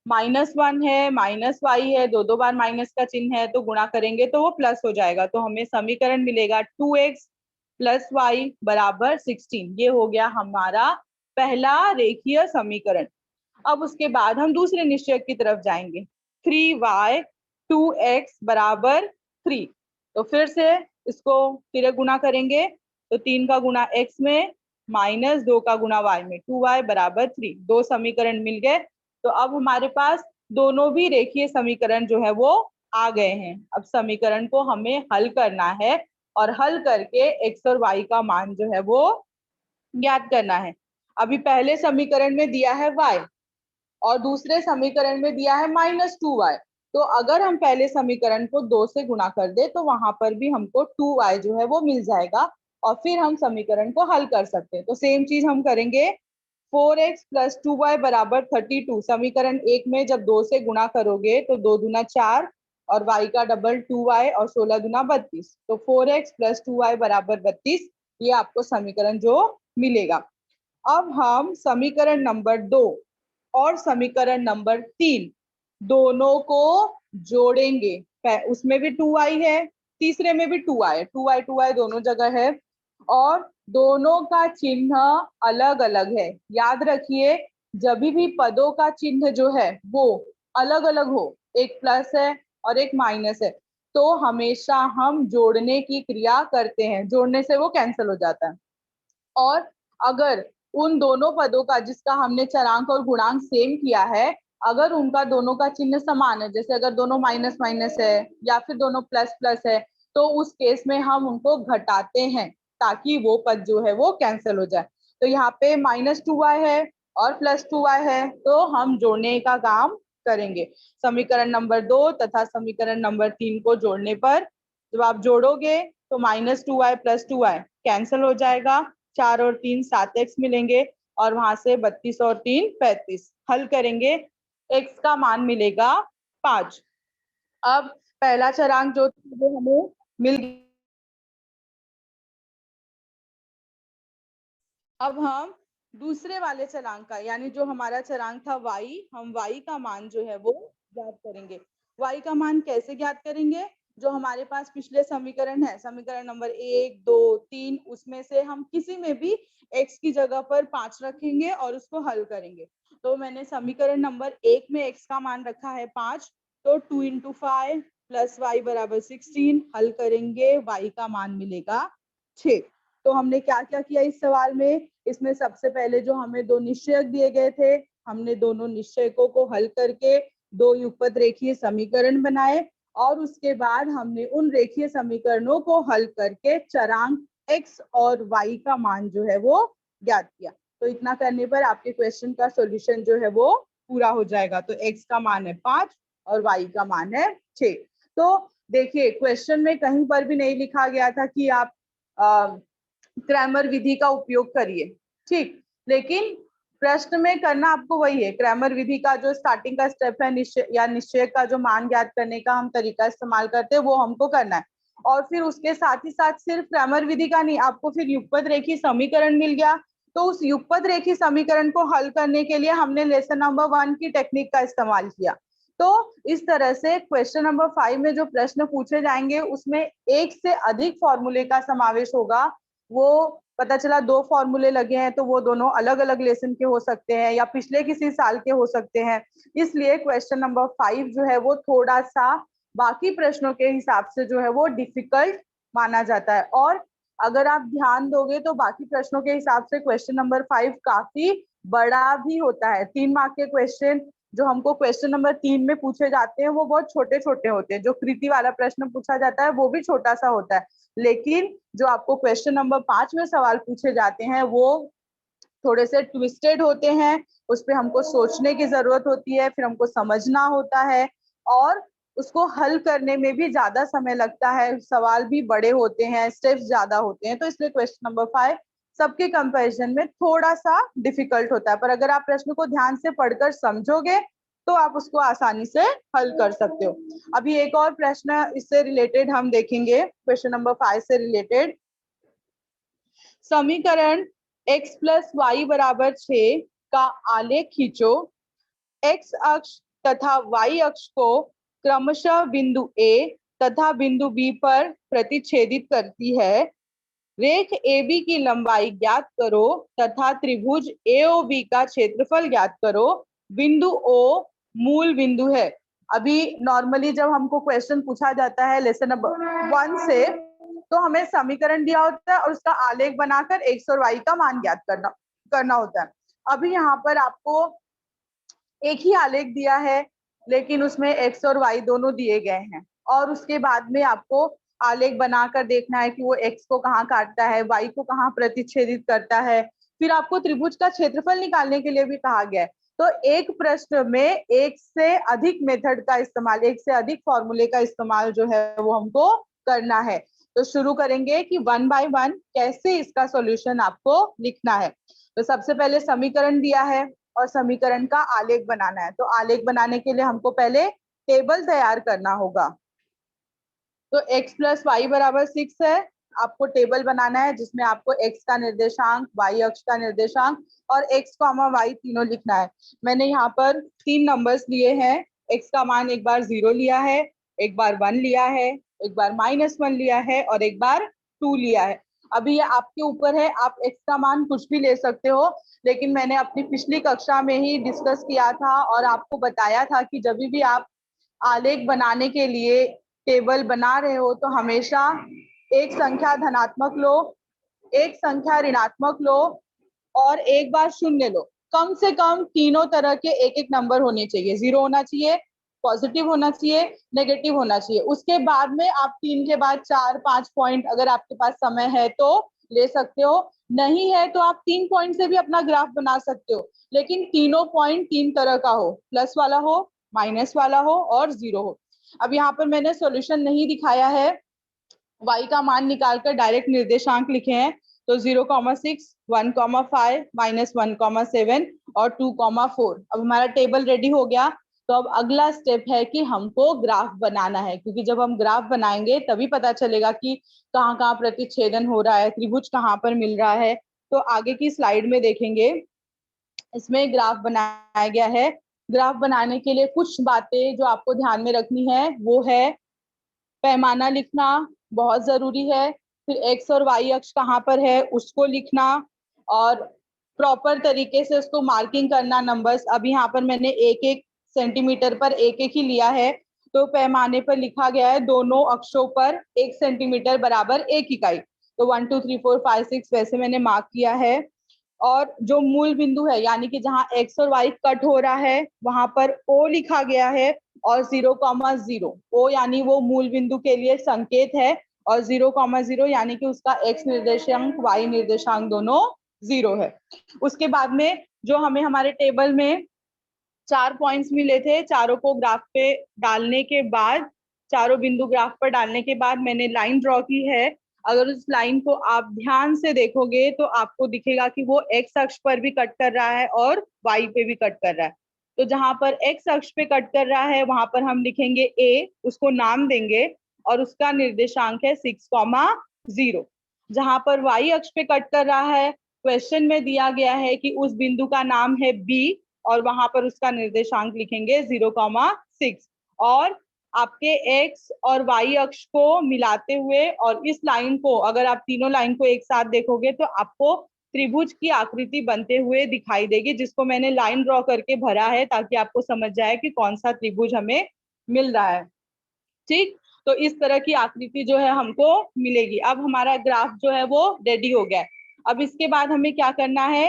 -1 है, -y है, 2 बार माइनस का चिन्ह है, तो गुणा करेंगे तो वो प्लस हो जाएगा, तो हमें समीकरण मिलेगा 2x + y = 16। ये हो गया हमारा पहला रेखीय समीकरण। अब उसके बाद हम दूसरे निश्चय की तरफ जाएंगे, 3y 2x = 3। तो फिर से इसको तिर्यक गुणा करेंगे, तो 3 का गुणा x में -2 का गुणा y में, 2y = 3। 2 समीकरण मिल गए। तो अब हमारे पास दोनों भी रेखीय समीकरण जो है वो आ गए हैं। अब समीकरण को हमें हल करना है और हल करके x और y का मान जो है वो ज्ञात करना है। अभी पहले समीकरण में दिया है y और दूसरे समीकरण में दिया है -2y, तो अगर हम पहले समीकरण को 2 से गुणा कर दे तो वहां पर भी हमको 2y जो है वो मिल जाएगा और फिर हम समीकरण को हल कर सकते हैं। तो सेम चीज हम करेंगे। 4x प्लस 2y बराबर 32। समीकरण 1 में जब 2 से गुणा करोगे तो 2 दूना 4 और y का डबल 2y और 16 दूना 32। तो 4x प्लस 2y बराबर 32, ये आपको समीकरण जो मिलेगा। अब हम समीकरण नंबर 2 और समीकरण नंबर 3 दोनों को जोड़ेंगे। उसमें भी 2y है, तीसरे में भी 2y, 2y दोनों जगह है और दोनों का चिन्ह अलग अलग है। याद रखिए, जब भी पदों का चिन्ह जो है वो अलग अलग हो, एक प्लस है और एक माइनस है, तो हमेशा हम जोड़ने की क्रिया करते हैं, जोड़ने से वो कैंसिल हो जाता है। और अगर उन दोनों पदों का जिसका हमने चरांक और गुणांक सेम किया है, अगर उनका दोनों का चिन्ह समान है, जैसे अगर दोनों माइनस माइनस है या फिर दोनों प्लस प्लस है, तो उस केस में हम उनको घटाते हैं ताकि वो पद जो है वो कैंसिल हो जाए। तो यहाँ पे -2y है और +2y है, तो हम जोड़ने का काम करेंगे। समीकरण नंबर 2 तथा समीकरण नंबर 3 को जोड़ने पर जब आप जोड़ोगे तो -2y + 2y कैंसिल हो जाएगा, 4 और 3 7x मिलेंगे और वहां से 32 और 3 35। हल करेंगे, x का मान मिलेगा 5। अब पहला चरांक जो वो हमें मिल गया। अब हम दूसरे वाले चरांक का, यानी जो हमारा चरांक था y, हम y का मान जो है वो ज्ञात करेंगे। y का मान कैसे ज्ञात करेंगे? जो हमारे पास पिछले समीकरण है, समीकरण नंबर 1, 2, 3, उसमें से हम किसी में भी x की जगह पर 5 रखेंगे और उसको हल करेंगे। तो मैंने समीकरण नंबर 1 में x का मान रखा है 5, तो 2 × 5 + y = 16। हल करेंगे, y का मान मिलेगा 6। तो हमने क्या क्या किया इस सवाल में? इसमें सबसे पहले जो हमें दो निश्चयक दिए गए थे, हमने दोनों निश्चयकों को हल करके दो युगपत रेखीय समीकरण बनाए और उसके बाद हमने उन रेखीय समीकरणों को हल करके चरांक x और y का मान जो है वो ज्ञात किया। तो इतना करने पर आपके क्वेश्चन का सॉल्यूशन जो है वो पूरा हो जाएगा। तो x का मान है 5 और y का मान है 6। तो देखिए, क्वेश्चन में कहीं पर भी नहीं लिखा गया था कि आप क्रैमर विधि का उपयोग करिए, ठीक, लेकिन प्रश्न में करना आपको वही है। क्रैमर विधि का जो स्टार्टिंग का स्टेप है, निश्चय या निश्चय का जो मान ज्ञात करने का हम तरीका इस्तेमाल करते हैं, वो हमको करना है। और फिर उसके साथ ही साथ सिर्फ क्रैमर विधि का नहीं, आपको फिर युगपत रेखीय समीकरण मिल गया, तो उस युगपत रेखीय समीकरण को हल करने के लिए हमने लेसन नंबर 1 की टेक्निक का इस्तेमाल किया। तो इस तरह से क्वेश्चन नंबर 5 में जो प्रश्न पूछे जाएंगे उसमें एक से अधिक फॉर्मूले का समावेश होगा। वो पता चला 2 फॉर्मूले लगे हैं तो वो दोनों अलग अलग लेसन के हो सकते हैं या पिछले किसी साल के हो सकते हैं। इसलिए क्वेश्चन नंबर 5 जो है वो थोड़ा सा बाकी प्रश्नों के हिसाब से जो है वो डिफिकल्ट माना जाता है। और अगर आप ध्यान दोगे तो बाकी प्रश्नों के हिसाब से क्वेश्चन नंबर 5 काफी बड़ा भी होता है। 3 मार्क के क्वेश्चन जो हमको क्वेश्चन नंबर 3 में पूछे जाते हैं वो बहुत छोटे छोटे होते हैं। जो कृति वाला प्रश्न पूछा जाता है वो भी छोटा सा होता है, लेकिन जो आपको क्वेश्चन नंबर 5 में सवाल पूछे जाते हैं वो थोड़े से ट्विस्टेड होते हैं। उस पर हमको सोचने की जरूरत होती है, फिर हमको समझना होता है और उसको हल करने में भी ज्यादा समय लगता है। सवाल भी बड़े होते हैं, स्टेप्स ज्यादा होते हैं, तो इसलिए क्वेश्चन नंबर 5 सबके कंपैरिजन में थोड़ा सा डिफिकल्ट होता है। पर अगर आप प्रश्न को ध्यान से पढ़कर समझोगे तो आप उसको आसानी से हल कर सकते हो। अभी एक और प्रश्न इससे रिलेटेड हम देखेंगे, क्वेश्चन नंबर 5 से रिलेटेड। समीकरण x + y = 6 का आलेख खींचो। x अक्ष तथा y अक्ष को क्रमशः बिंदु A तथा बिंदु B पर प्रतिच्छेदित करती है। रेख AB की लंबाई ज्ञात करो तथा त्रिभुज AOB का क्षेत्रफल ज्ञात करो। बिंदु O मूल बिंदु है। अभी नॉर्मली जब हमको क्वेश्चन पूछा जाता है लेसन नंबर 1 से, तो हमें समीकरण दिया होता है और उसका आलेख बनाकर x और y का मान ज्ञात करना होता है। अभी यहाँ पर आपको एक ही आलेख दिया है लेकिन उसमें x और y दोनों दिए गए हैं और उसके बाद में आपको आलेख बनाकर देखना है कि वो x को कहाँ काटता है, y को कहाँ प्रतिच्छेदित करता है। फिर आपको त्रिभुज का क्षेत्रफल निकालने के लिए भी कहा गया है। तो एक प्रश्न में एक से अधिक मेथड का इस्तेमाल, एक से अधिक फॉर्मूले का इस्तेमाल जो है वो हमको करना है। तो शुरू करेंगे कि 1 बाय 1 कैसे इसका सॉल्यूशन आपको लिखना है। तो सबसे पहले समीकरण दिया है और समीकरण का आलेख बनाना है। तो आलेख बनाने के लिए हमको पहले टेबल तैयार करना होगा। तो x प्लस वाई बराबर 6 है। आपको टेबल बनाना है जिसमें आपको x का निर्देशांक, y अक्ष का निर्देशांक और x, y तीनों लिखना है। मैंने यहाँ पर 3 नंबर्स लिए हैं। x का मान एक बार 0 लिया है, एक बार 1 लिया है, एक बार -1 लिया है और एक बार 2 लिया है। अभी ये आपके ऊपर है, आप x का मान कुछ भी ले सकते हो, लेकिन मैंने अपनी पिछली कक्षा में ही डिस्कस किया था और आपको बताया था कि जब भी आप आलेख बनाने के लिए टेबल बना रहे हो तो हमेशा एक संख्या धनात्मक लो, एक संख्या ऋणात्मक लो और एक बार शून्य लो। कम से कम तीनों तरह के एक एक नंबर होने चाहिए। 0 होना चाहिए, पॉजिटिव होना चाहिए, नेगेटिव होना चाहिए। उसके बाद में आप 3 के बाद 4, 5 पॉइंट अगर आपके पास समय है तो ले सकते हो, नहीं है तो आप 3 पॉइंट से भी अपना ग्राफ बना सकते हो, लेकिन तीनों पॉइंट 3 तरह का हो, प्लस वाला हो, माइनस वाला हो और 0 हो। अब यहाँ पर मैंने सॉल्यूशन नहीं दिखाया है, y का मान निकालकर डायरेक्ट निर्देशांक लिखे हैं। तो 0,6, 1,5, -1,7 और 2,4। अब हमारा टेबल रेडी हो गया। तो अब अगला स्टेप है कि हमको ग्राफ बनाना है, क्योंकि जब हम ग्राफ बनाएंगे तभी पता चलेगा कि कहाँ कहाँ प्रतिच्छेदन हो रहा है, त्रिभुज कहाँ पर मिल रहा है। तो आगे की स्लाइड में देखेंगे, इसमें ग्राफ बनाया गया है। ग्राफ बनाने के लिए कुछ बातें जो आपको ध्यान में रखनी है वो है पैमाना लिखना बहुत जरूरी है, फिर एक्स और वाई अक्ष कहाँ पर है उसको लिखना और प्रॉपर तरीके से उसको मार्किंग करना नंबर्स। अब यहाँ पर मैंने एक एक सेंटीमीटर पर एक एक ही लिया है, तो पैमाने पर लिखा गया है दोनों अक्षों पर 1 सेंटीमीटर बराबर 1 इकाई। तो 1 2 3 4 5 6 वैसे मैंने मार्क किया है। और जो मूल बिंदु है यानी कि जहां एक्स और वाई कट हो रहा है वहां पर ओ लिखा गया है और 0,0 ओ यानी वो मूल बिंदु के लिए संकेत है और 0,0 यानी कि उसका एक्स निर्देशांक वाई निर्देशांक दोनों 0 है। उसके बाद में जो हमें हमारे टेबल में 4 पॉइंट्स मिले थे, चारों को ग्राफ पे डालने के बाद, चारों बिंदु ग्राफ पर डालने के बाद मैंने लाइन ड्रॉ की है। अगर उस लाइन को आप ध्यान से देखोगे तो आपको दिखेगा कि वो एक्स अक्ष पर भी कट कर रहा है और वाई पे भी कट कर रहा है। तो जहां पर एक्स अक्ष पे कट कर रहा है वहां पर हम लिखेंगे ए, उसको नाम देंगे और उसका निर्देशांक है 6,0। जहां पर वाई अक्ष पे कट कर रहा है, क्वेश्चन में दिया गया है कि उस बिंदु का नाम है बी और वहां पर उसका निर्देशांक लिखेंगे 0,6। और आपके एक्स और वाई अक्ष को मिलाते हुए और इस लाइन को, अगर आप तीनों लाइन को एक साथ देखोगे तो आपको त्रिभुज की आकृति बनते हुए दिखाई देगी, जिसको मैंने लाइन ड्रॉ करके भरा है ताकि आपको समझ जाए कि कौन सा त्रिभुज हमें मिल रहा है। ठीक, तो इस तरह की आकृति जो है हमको मिलेगी। अब हमारा ग्राफ जो है वो रेडी हो गया है। अब इसके बाद हमें क्या करना है,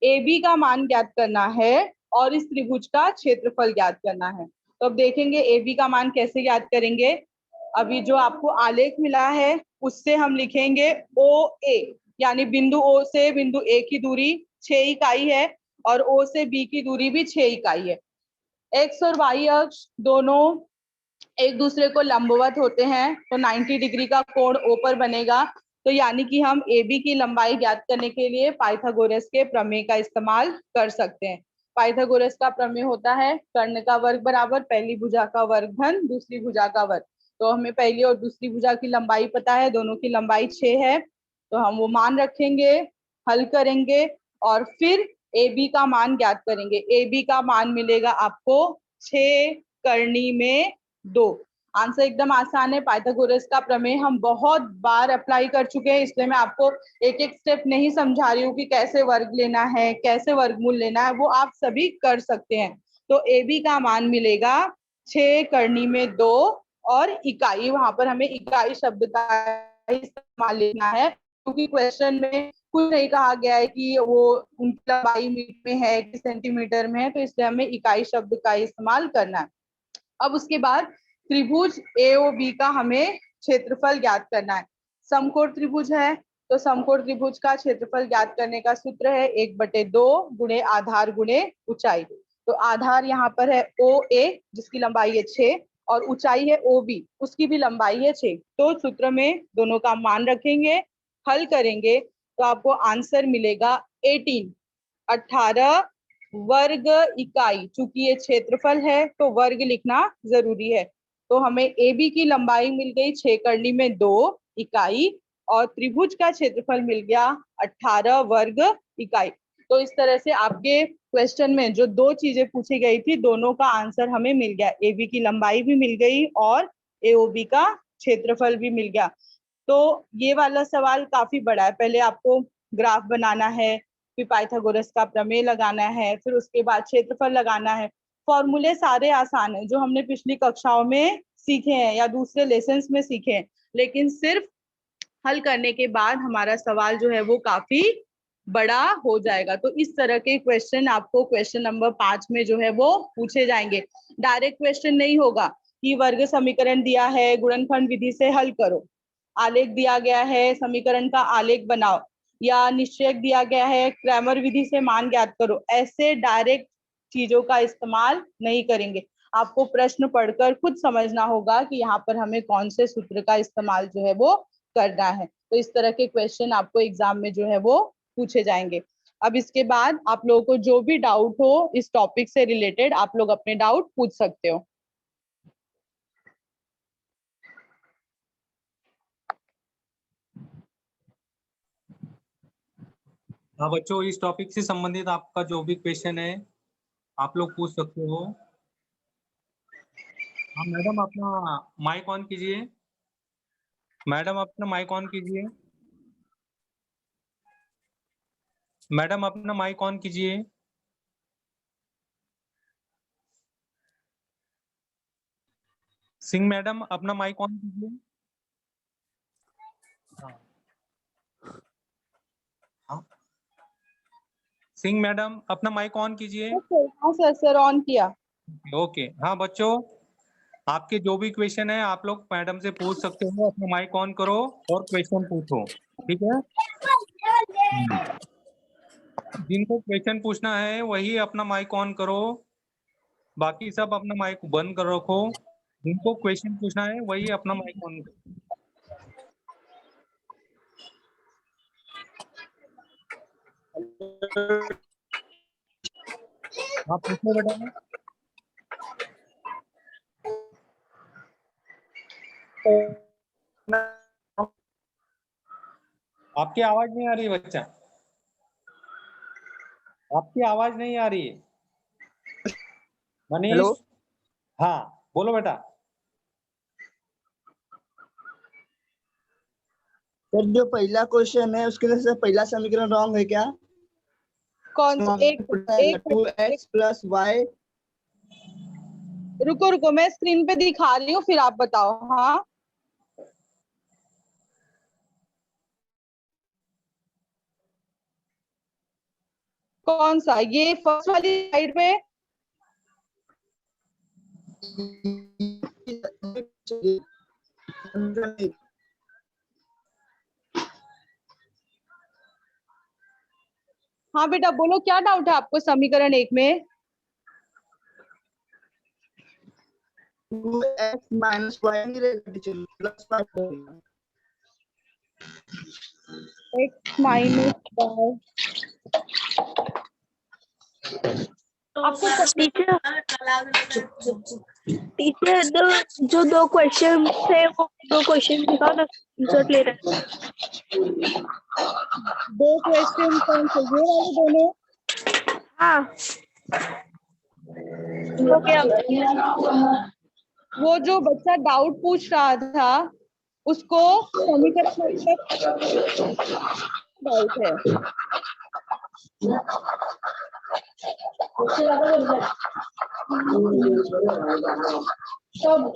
ए बी का मान ज्ञात करना है और इस त्रिभुज का क्षेत्रफल ज्ञात करना है। तो अब देखेंगे ए बी का मान कैसे ज्ञात करेंगे। अभी जो आपको आलेख मिला है उससे हम लिखेंगे ओ ए, यानी बिंदु ओ से बिंदु ए की दूरी 6 इकाई है और ओ से बी की दूरी भी 6 इकाई है। एक्स और वाई अक्ष दोनों एक दूसरे को लंबवत होते हैं तो 90 डिग्री का कोण ओ पर बनेगा। तो यानी कि हम ए बी की लंबाई ज्ञात करने के लिए पाइथागोरस के प्रमेय का इस्तेमाल कर सकते हैं। पाइथागोरस का प्रमेय होता है कर्ण का वर्ग बराबर पहली भुजा का वर्ग धन दूसरी भुजा का वर्ग। तो हमें पहली और दूसरी भुजा की लंबाई पता है, दोनों की लंबाई 6 है, तो हम वो मान रखेंगे, हल करेंगे और फिर ए बी का मान ज्ञात करेंगे। ए बी का मान मिलेगा आपको 6 करनी में 2। आंसर एकदम आसान है। पाइथागोरस का प्रमेय हम बहुत बार अप्लाई कर चुके हैं, इसलिए मैं आपको एक एक स्टेप नहीं समझा रही हूँ कि कैसे वर्ग लेना है, कैसे वर्गमूल लेना है, वो आप सभी कर सकते हैं। तो ए बी का मान मिलेगा 6 करनी में 2 और इकाई, वहां पर हमें इकाई शब्द का इस्तेमाल लेना है क्योंकि क्वेश्चन में कुछ नहीं कहा गया है कि वो उनकी लंबाई मीटर में है कि सेंटीमीटर में है, तो इसलिए हमें इकाई शब्द का इस्तेमाल करना है। अब उसके बाद त्रिभुज ए ओ बी का हमें क्षेत्रफल ज्ञात करना है। समकोण त्रिभुज है, तो समकोण त्रिभुज का क्षेत्रफल ज्ञात करने का सूत्र है 1/2 गुणे आधार गुणे ऊंचाई। तो आधार यहाँ पर है OA जिसकी लंबाई है 6 और ऊंचाई है OB उसकी भी लंबाई है 6। तो सूत्र में दोनों का मान रखेंगे, हल करेंगे तो आपको आंसर मिलेगा 18 वर्ग इकाई। चूंकि ये क्षेत्रफल है तो वर्ग लिखना जरूरी है। तो हमें AB की लंबाई मिल गई 6 करनी में 2 इकाई और त्रिभुज का क्षेत्रफल मिल गया 18 वर्ग इकाई। तो इस तरह से आपके क्वेश्चन में जो दो चीजें पूछी गई थी दोनों का आंसर हमें मिल गया। AB की लंबाई भी मिल गई और AOB का क्षेत्रफल भी मिल गया। तो ये वाला सवाल काफी बड़ा है। पहले आपको ग्राफ बनाना है, फिर पाइथागोरस का प्रमेय लगाना है, फिर उसके बाद क्षेत्रफल लगाना है। फॉर्मूले सारे आसान है जो हमने पिछली कक्षाओं में सीखे हैं या दूसरे लेसन्स में सीखे हैं, लेकिन सिर्फ हल करने के बाद हमारा सवाल जो है वो काफी बड़ा हो जाएगा। तो इस तरह के क्वेश्चन आपको क्वेश्चन नंबर 5 में जो है वो पूछे जाएंगे। डायरेक्ट क्वेश्चन नहीं होगा कि वर्ग समीकरण दिया है गुणनखंड विधि से हल करो, आलेख दिया गया है समीकरण का आलेख बनाओ, या निश्चयक दिया गया है क्रैमर विधि से मान ज्ञात करो। ऐसे डायरेक्ट चीजों का इस्तेमाल नहीं करेंगे। आपको प्रश्न पढ़कर खुद समझना होगा कि यहाँ पर हमें कौन से सूत्र का इस्तेमाल जो है वो करना है। तो इस तरह के क्वेश्चन आपको एग्जाम में जो है वो पूछे जाएंगे। अब इसके बाद आप लोगों को जो भी डाउट हो इस टॉपिक से रिलेटेड आप लोग अपने डाउट पूछ सकते हो। हाँ बच्चों, इस टॉपिक से संबंधित आपका जो भी क्वेश्चन है आप लोग पूछ सकते हो। हाँ मैडम, अपना माइक ऑन कीजिए। मैडम अपना माइक ऑन कीजिए। मैडम अपना माइक ऑन कीजिए। सिंह मैडम अपना माइक ऑन कीजिए। हाँ हाँ, सिंह मैडम अपना माइक ऑन कीजिए। हाँ सर, सर ऑन किया। ओके। हाँ बच्चों, आपके जो भी क्वेश्चन है आप लोग मैडम से पूछ सकते हो। अपना माइक ऑन करो और क्वेश्चन पूछो, ठीक है। जिनको क्वेश्चन पूछना है वही अपना माइक ऑन करो, बाकी सब अपना माइक बंद कर रखो। जिनको क्वेश्चन पूछना है वही अपना माइक ऑन करो। आप पूछो बेटा। आपकी आवाज नहीं आ रही बच्चा, आपकी आवाज नहीं आ रही है हेलो मनीष। हाँ बोलो बेटा। सर, जो पहला क्वेश्चन है उसके लिए सर पहला समीकरण रॉन्ग है क्या? कौन सा? एक एक 2x प्लस वाई। रुको रुको, मैं स्क्रीन पे दिखा रही हूँ फिर आप बताओ। हाँ कौन सा? ये फर्स्ट वाली साइड पे। हाँ बेटा बोलो, क्या डाउट है आपको समीकरण 1 में? 2x माइनस वाई नहीं रहेगा teacher, plus Y. x minus Y. आपको टीचर जो दो क्वेश्चन थे वो दो क्वेश्चन दिखाओ ना, आंसर ले रहे हैं। दो क्वेश्चन कौन से? ये वाले दोनों? हाँ हो गया। वो जो बच्चा डाउट पूछ रहा था उसको समीकरण डाउट है। सब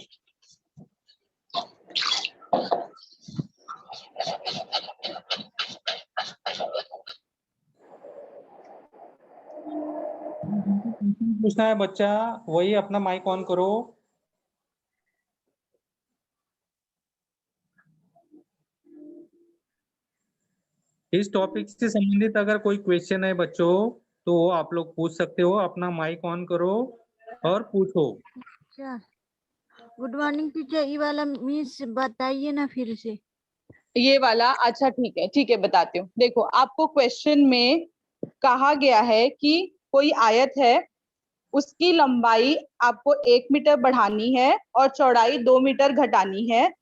पूछना है बच्चा वही अपना माइक ऑन करो। इस टॉपिक से संबंधित अगर कोई क्वेश्चन है बच्चों तो वो आप लोग पूछ सकते हो। अपना माइक ऑन करो और पूछो। अच्छा, गुड मॉर्निंग टीचर, ये वाला मिस बताइए ना फिर से। ये वाला, अच्छा ठीक है बताती हूँ। देखो, आपको क्वेश्चन में कहा गया है कि कोई आयत है, उसकी लंबाई आपको 1 मीटर बढ़ानी है और चौड़ाई 2 मीटर घटानी है,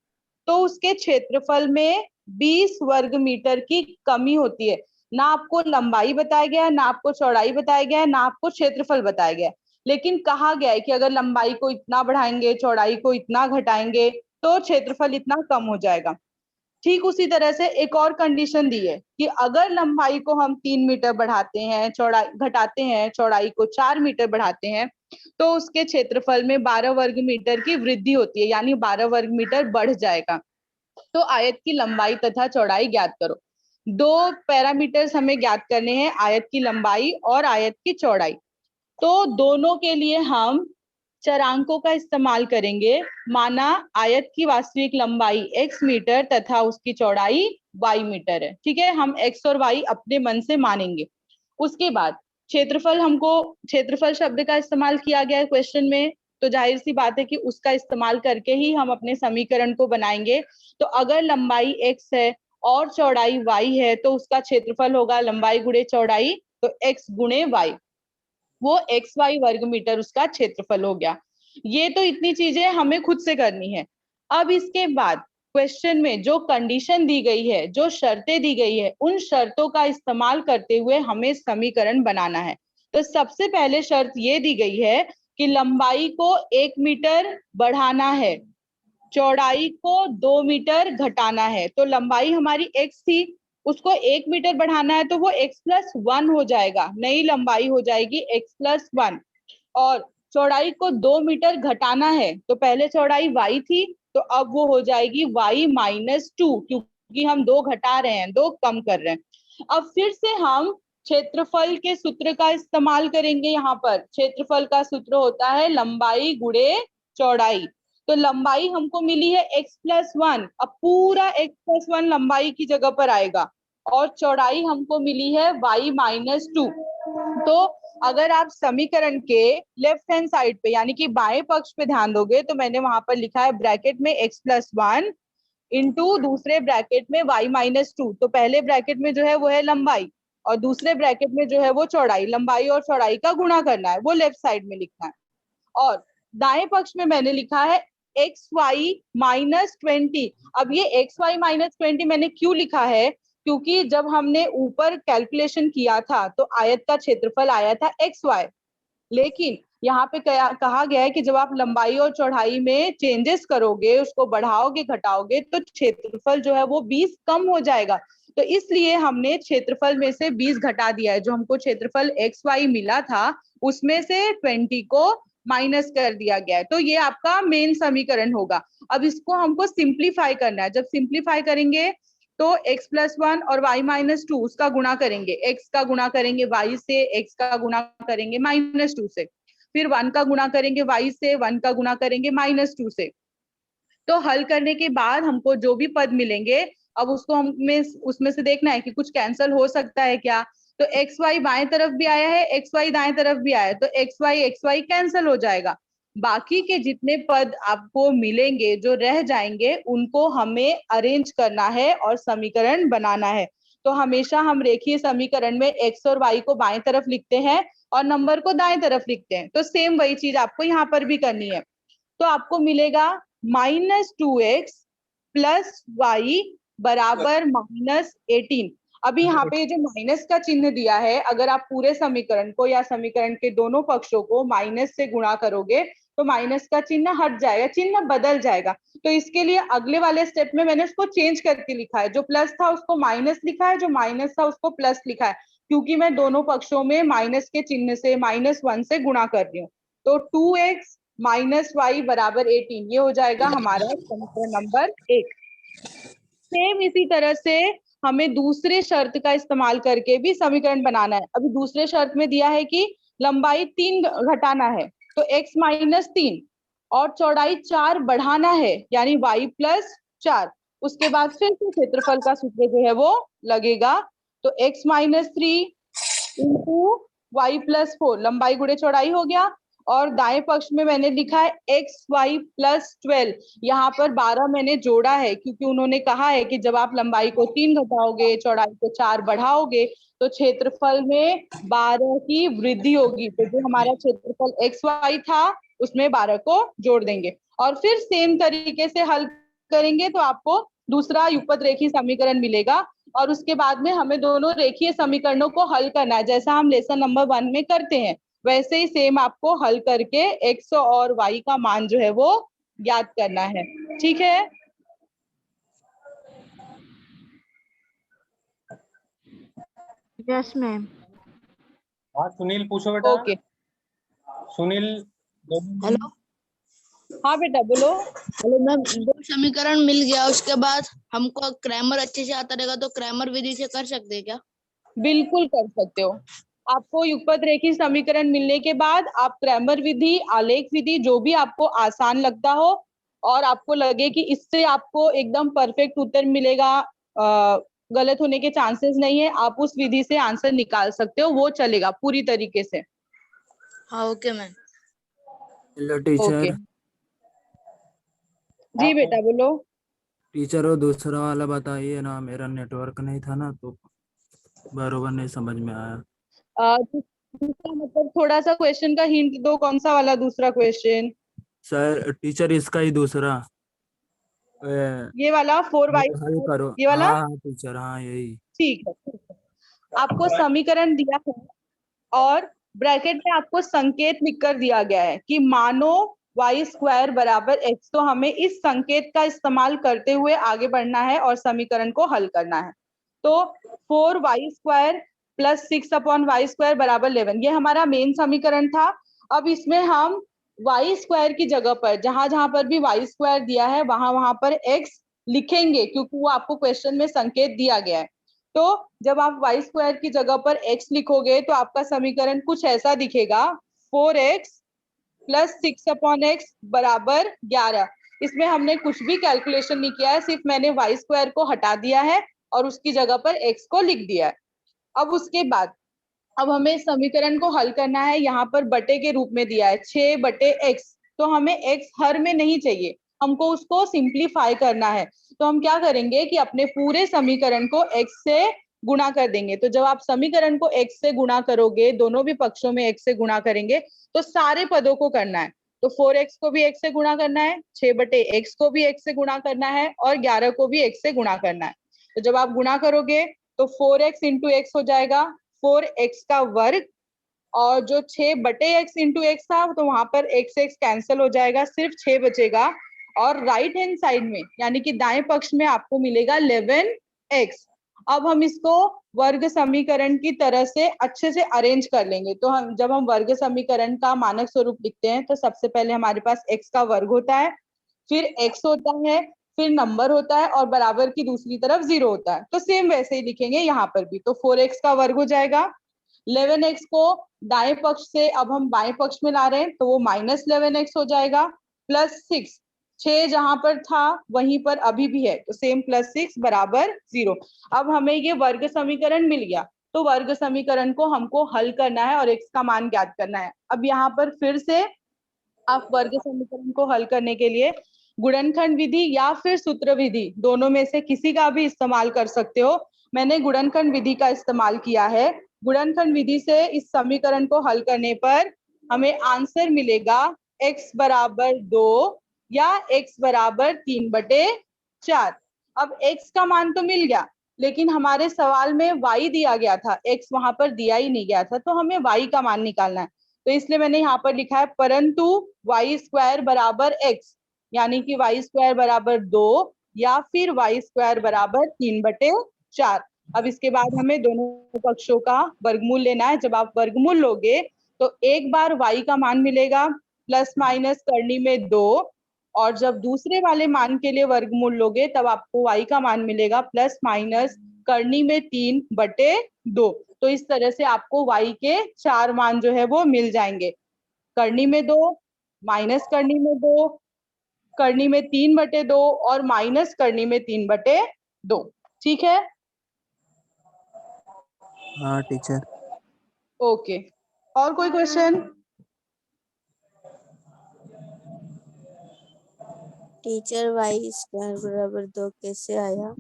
तो उसके क्षेत्रफल में 20 वर्ग मीटर की कमी होती है। ना आपको लंबाई बताया गया है, ना आपको चौड़ाई बताया गया है, ना आपको क्षेत्रफल बताया गया है, लेकिन कहा गया है कि अगर लंबाई को इतना बढ़ाएंगे, चौड़ाई को इतना घटाएंगे, तो क्षेत्रफल इतना कम हो जाएगा। ठीक उसी तरह से एक और कंडीशन दी है कि अगर लंबाई को हम 3 मीटर बढ़ाते हैं, चौड़ाई घटाते हैं, चौड़ाई को 4 मीटर बढ़ाते हैं, तो उसके क्षेत्रफल में 12 वर्ग मीटर की वृद्धि होती है, यानी 12 वर्ग मीटर बढ़ जाएगा। तो आयत की लंबाई तथा चौड़ाई ज्ञात करो। 2 पैरामीटर्स हमें ज्ञात करने हैं, आयत की लंबाई और आयत की चौड़ाई। तो दोनों के लिए हम चरांकों का इस्तेमाल करेंगे। माना आयत की वास्तविक लंबाई x मीटर तथा उसकी चौड़ाई y मीटर है। ठीक है, हम x और y अपने मन से मानेंगे। उसके बाद क्षेत्रफल शब्द का इस्तेमाल किया गया है क्वेश्चन में, तो जाहिर सी बात है कि उसका इस्तेमाल करके ही हम अपने समीकरण को बनाएंगे। तो अगर लंबाई x है और चौड़ाई y है, तो उसका क्षेत्रफल होगा लंबाई गुणे चौड़ाई, तो x गुणे y, वो xy वर्ग मीटर उसका क्षेत्रफल हो गया। ये तो इतनी चीजें हमें खुद से करनी है। अब इसके बाद क्वेश्चन में जो कंडीशन दी गई है, जो शर्तें दी गई है, उन शर्तों का इस्तेमाल करते हुए हमें समीकरण बनाना है। तो सबसे पहले शर्त ये दी गई है कि लंबाई को 1 मीटर बढ़ाना है, चौड़ाई को 2 मीटर घटाना है। तो लंबाई हमारी x थी, उसको 1 मीटर बढ़ाना है, तो वो x+1 हो जाएगा, नई लंबाई हो जाएगी x+1। और चौड़ाई को 2 मीटर घटाना है, तो पहले चौड़ाई y थी, तो अब वो हो जाएगी y-2, क्योंकि हम 2 घटा रहे हैं, 2 कम कर रहे हैं। अब फिर से हम क्षेत्रफल के सूत्र का इस्तेमाल करेंगे। यहाँ पर क्षेत्रफल का सूत्र होता है लंबाई गुणे चौड़ाई। तो लंबाई हमको मिली है x+1, अब पूरा x+1 लंबाई की जगह पर आएगा, और चौड़ाई हमको मिली है y-2। तो अगर आप समीकरण के लेफ्ट हैंड साइड पे यानी कि बाएं पक्ष पे ध्यान दोगे, तो मैंने वहां पर लिखा है ब्रैकेट में x+1 इंटू दूसरे ब्रैकेट में y-2। तो पहले ब्रैकेट में जो है वो है लंबाई, और दूसरे ब्रैकेट में जो है वो चौड़ाई। लंबाई और चौड़ाई का गुणा करना है, वो लेफ्ट साइड में लिखना है। और दाएं पक्ष में मैंने लिखा है xy-20। अब ये xy-20 मैंने क्यों लिखा है, क्योंकि जब हमने ऊपर कैलकुलेशन किया था तो आयत का क्षेत्रफल आया था xy, लेकिन यहाँ पे कहा गया है कि जब आप लंबाई और चौड़ाई में चेंजेस करोगे, उसको बढ़ाओगे घटाओगे, तो क्षेत्रफल जो है वो 20 कम हो जाएगा। तो इसलिए हमने क्षेत्रफल में से 20 घटा दिया है। जो हमको क्षेत्रफल xy मिला था उसमें से 20 को माइनस कर दिया गया है। तो ये आपका मेन समीकरण होगा। अब इसको हमको सिंप्लीफाई करना है। जब सिंप्लीफाई करेंगे तो x+1 और y-2 उसका गुणा करेंगे, x का गुणा करेंगे y से, x का गुणा करेंगे -2 से, फिर 1 का गुणा करेंगे y से, 1 का गुणा करेंगे -2 से। तो हल करने के बाद हमको जो भी पद मिलेंगे, अब उसको हमें उसमें से देखना है कि कुछ कैंसिल हो सकता है क्या। तो xy बाएं तरफ भी आया है, xy दाएं तरफ भी आया है, तो xy कैंसिल हो जाएगा। बाकी के जितने पद आपको मिलेंगे, जो रह जाएंगे, उनको हमें अरेंज करना है और समीकरण बनाना है। तो हमेशा हम रेखीय समीकरण में x और y को बाएं तरफ लिखते हैं और नंबर को दाएं तरफ लिखते हैं। तो सेम वही चीज आपको यहाँ पर भी करनी है। तो आपको मिलेगा -2x प्लस y बराबर -18। अभी यहाँ पे जो माइनस का चिन्ह दिया है, अगर आप पूरे समीकरण को या समीकरण के दोनों पक्षों को माइनस से गुणा करोगे तो माइनस का चिन्ह हट जाएगा, चिन्ह बदल जाएगा। तो इसके लिए अगले वाले स्टेप में मैंने उसको चेंज करके लिखा है। जो प्लस था उसको माइनस लिखा है, जो माइनस था उसको प्लस लिखा है, क्योंकि मैं दोनों पक्षों में माइनस के चिन्ह से -1 से गुणा कर रही हूँ। तो 2x माइनस y बराबर 18, ये हो जाएगा हमारा समीकरण नंबर 1। सेम इसी तरह से हमें दूसरे शर्त का इस्तेमाल करके भी समीकरण बनाना है। अभी दूसरे शर्त में दिया है कि लंबाई 3 घटाना है, तो x-3, और चौड़ाई 4 बढ़ाना है, यानी y+4। उसके बाद फिर से क्षेत्रफल का सूत्र जो है वो लगेगा, तो x minus 3 into Y plus 4, लंबाई गुणे चौड़ाई हो गया। और दाएं पक्ष में मैंने लिखा है एक्स वाई प्लस 12। यहाँ पर 12 मैंने जोड़ा है क्योंकि उन्होंने कहा है कि जब आप लंबाई को 3 घटाओगे, चौड़ाई को 4 बढ़ाओगे तो क्षेत्रफल में 12 की वृद्धि होगी। तो जो हमारा क्षेत्रफल एक्स वाई था उसमें 12 को जोड़ देंगे और फिर सेम तरीके से हल करेंगे तो आपको दूसरा युगपत रेखीय समीकरण मिलेगा। और उसके बाद में हमें दोनों रेखीय समीकरणों को हल करना है, जैसा हम लेसन नंबर 1 में करते हैं वैसे ही सेम आपको हल करके x और y का मान जो है वो ज्ञात करना है। ठीक है, यस मैम। हाँ सुनील पूछो बेटा। ओके। सुनील। हेलो हाँ बेटा बोलो। हेलो मैम, दो समीकरण मिल गया, उसके बाद हमको क्रैमर अच्छे से आता रहेगा तो क्रैमर विधि से कर सकते हैं क्या? बिल्कुल कर सकते हो। आपको युगपत रेखीय समीकरण मिलने के बाद आप क्रैमर विधि, आलेख विधि, जो भी आपको आसान लगता हो और आपको लगे कि इससे आपको एकदम परफेक्ट उत्तर मिलेगा, गलत होने के चांसेस नहीं है, आप उस विधि से आंसर निकाल सकते हो, वो चलेगा पूरी तरीके से। हाँ okay ma'am. Hello okay teacher. जी बेटा बोलो। टीचर वो दूसरा वाला बताइए ना, मेरा नेटवर्क नहीं था ना तो बरोबर नहीं समझ में आया। दूसरा मतलब थोड़ा सा क्वेश्चन का हिंट दो, कौन सा वाला दूसरा क्वेश्चन? सर टीचर इसका ही दूसरा ये वाला 4y, हल करो। ये वाला। हाँ हाँ टीचर, हाँ यही। ठीक है, ठीक है। आपको समीकरण दिया है और ब्रैकेट में आपको संकेत लिखकर दिया गया है कि मानो वाई स्क्वायर बराबर एक्स। तो हमें इस संकेत का इस्तेमाल करते हुए आगे बढ़ना है और समीकरण को हल करना है। तो 4y square plus 6 upon Y square बराबर 11, ये हमारा मेन समीकरण था। अब इसमें हम वाई स्क्वायर की जगह पर जहां जहां पर भी वाई स्क्वायर दिया है वहां वहां पर एक्स लिखेंगे क्योंकि वो आपको क्वेश्चन में संकेत दिया गया है। तो जब आप वाई स्क्वायर की जगह पर x लिखोगे तो आपका समीकरण कुछ ऐसा दिखेगा, 4x प्लस 6 अपॉन एक्स बराबर 11। इसमें हमने कुछ भी कैलकुलेशन नहीं किया है, सिर्फ मैंने वाई स्क्वायर को हटा दिया है और उसकी जगह पर x को लिख दिया है। अब उसके बाद अब हमें समीकरण को हल करना है। यहाँ पर बटे के रूप में दिया है 6/x, तो हमें x हर में नहीं चाहिए, हमको उसको सिंप्लीफाई करना है। तो हम क्या करेंगे कि अपने पूरे समीकरण को x से गुणा कर देंगे। तो जब आप समीकरण को x से गुणा करोगे, दोनों भी पक्षों में x से गुणा करेंगे, तो सारे पदों को करना है। तो 4x को भी x से गुणा करना है, 6/x को भी x से गुणा करना है और 11 को भी x से गुणा करना है। तो जब आप गुणा करोगे तो 4x इंटू एक्स हो जाएगा 4x का वर्ग, और जो 6/x इंटू एक्स था तो वहां पर x कैंसिल हो जाएगा, सिर्फ 6 बचेगा। और राइट हैंड साइड में यानी कि दाएं पक्ष में आपको मिलेगा 11x। अब हम इसको वर्ग समीकरण की तरह से अच्छे से अरेंज कर लेंगे। तो हम जब हम वर्ग समीकरण का मानक स्वरूप लिखते हैं तो सबसे पहले हमारे पास x का वर्ग होता है, फिर x होता है, फिर नंबर होता है और बराबर की दूसरी तरफ 0 होता है। तो सेम वैसे ही लिखेंगे यहाँ पर भी। तो 4x का वर्ग हो जाएगा, 11x को दाएं पक्ष से अब हम बाएं पक्ष में ला रहे हैं तो वो माइनस 11x हो जाएगा, प्लस 6, 6 जहां पर था वहीं पर अभी भी है तो सेम प्लस 6 बराबर 0। अब हमें ये वर्ग समीकरण मिल गया, तो वर्ग समीकरण को हमको हल करना है और x का मान ज्ञात करना है। अब यहाँ पर फिर से आप वर्ग समीकरण को हल करने के लिए गुणनखंड विधि या फिर सूत्र विधि, दोनों में से किसी का भी इस्तेमाल कर सकते हो। मैंने गुणनखंड विधि का इस्तेमाल किया है। गुणनखंड विधि से इस समीकरण को हल करने पर हमें आंसर मिलेगा x बराबर 2 या x बराबर 3/4। अब x का मान तो मिल गया, लेकिन हमारे सवाल में y दिया गया था, x वहां पर दिया ही नहीं गया था, तो हमें y का मान निकालना है। तो इसलिए मैंने यहाँ पर लिखा है परंतु वाई स्क्वायर बराबर एक्स, यानी कि वाई स्क्वायर बराबर 2 या फिर वाई स्क्वायर बराबर 3/4। अब इसके बाद हमें दोनों पक्षों का वर्गमूल लेना है। जब आप वर्गमूल लोगे तो एक बार y का मान मिलेगा प्लस माइनस करनी में 2, और जब दूसरे वाले मान के लिए वर्गमूल लोगे तब आपको y का मान मिलेगा प्लस माइनस करनी में 3/2। तो इस तरह से आपको y के 4 मान जो है वो मिल जाएंगे, करनी में 2, माइनस करनी में 2, करनी में 3/2 और माइनस करनी में 3/2। ठीक है, हाँ टीचर। ओके, और कोई क्वेश्चन? टीचर वाई स्क्वायर बराबर 2 कैसे आया?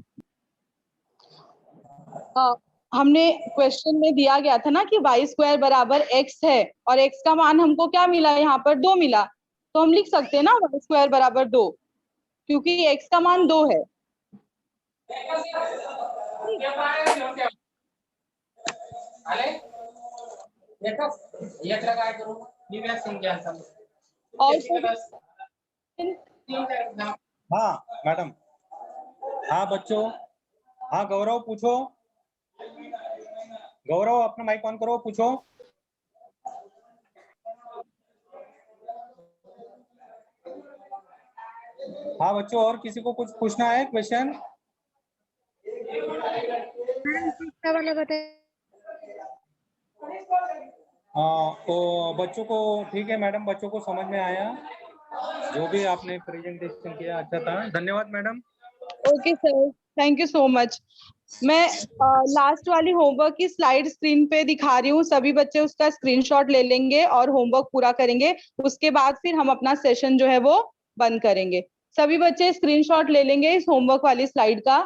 हमने क्वेश्चन में दिया गया था ना कि वाई स्क्वायर बराबर एक्स है और एक्स का मान हमको क्या मिला, यहाँ पर 2 मिला, तो हम लिख सकते हैं ना वाई स्क्वायर बराबर 2, क्योंकि एक्स का मान 2 है। और हाँ मैडम। हाँ बच्चों, हाँ गौरव पूछो। गौरव अपना माइक ऑन करो, पूछो। हाँ बच्चों, और किसी को कुछ पूछना है क्वेश्चन? वाला बताइए। हाँ तो बच्चों को ठीक है मैडम, बच्चों को समझ में आया जो भी आपने प्रेजेंटेशन किया, अच्छा था, धन्यवाद madam. Okay sir, thank you so much. मैं लास्ट वाली होमवर्क की स्लाइड स्क्रीन पे दिखा रही हूँ, सभी बच्चे उसका स्क्रीनशॉट ले लेंगे और होमवर्क पूरा करेंगे, उसके बाद फिर हम अपना सेशन जो है वो बंद करेंगे। सभी बच्चे स्क्रीनशॉट ले लेंगे इस होमवर्क वाली स्लाइड का।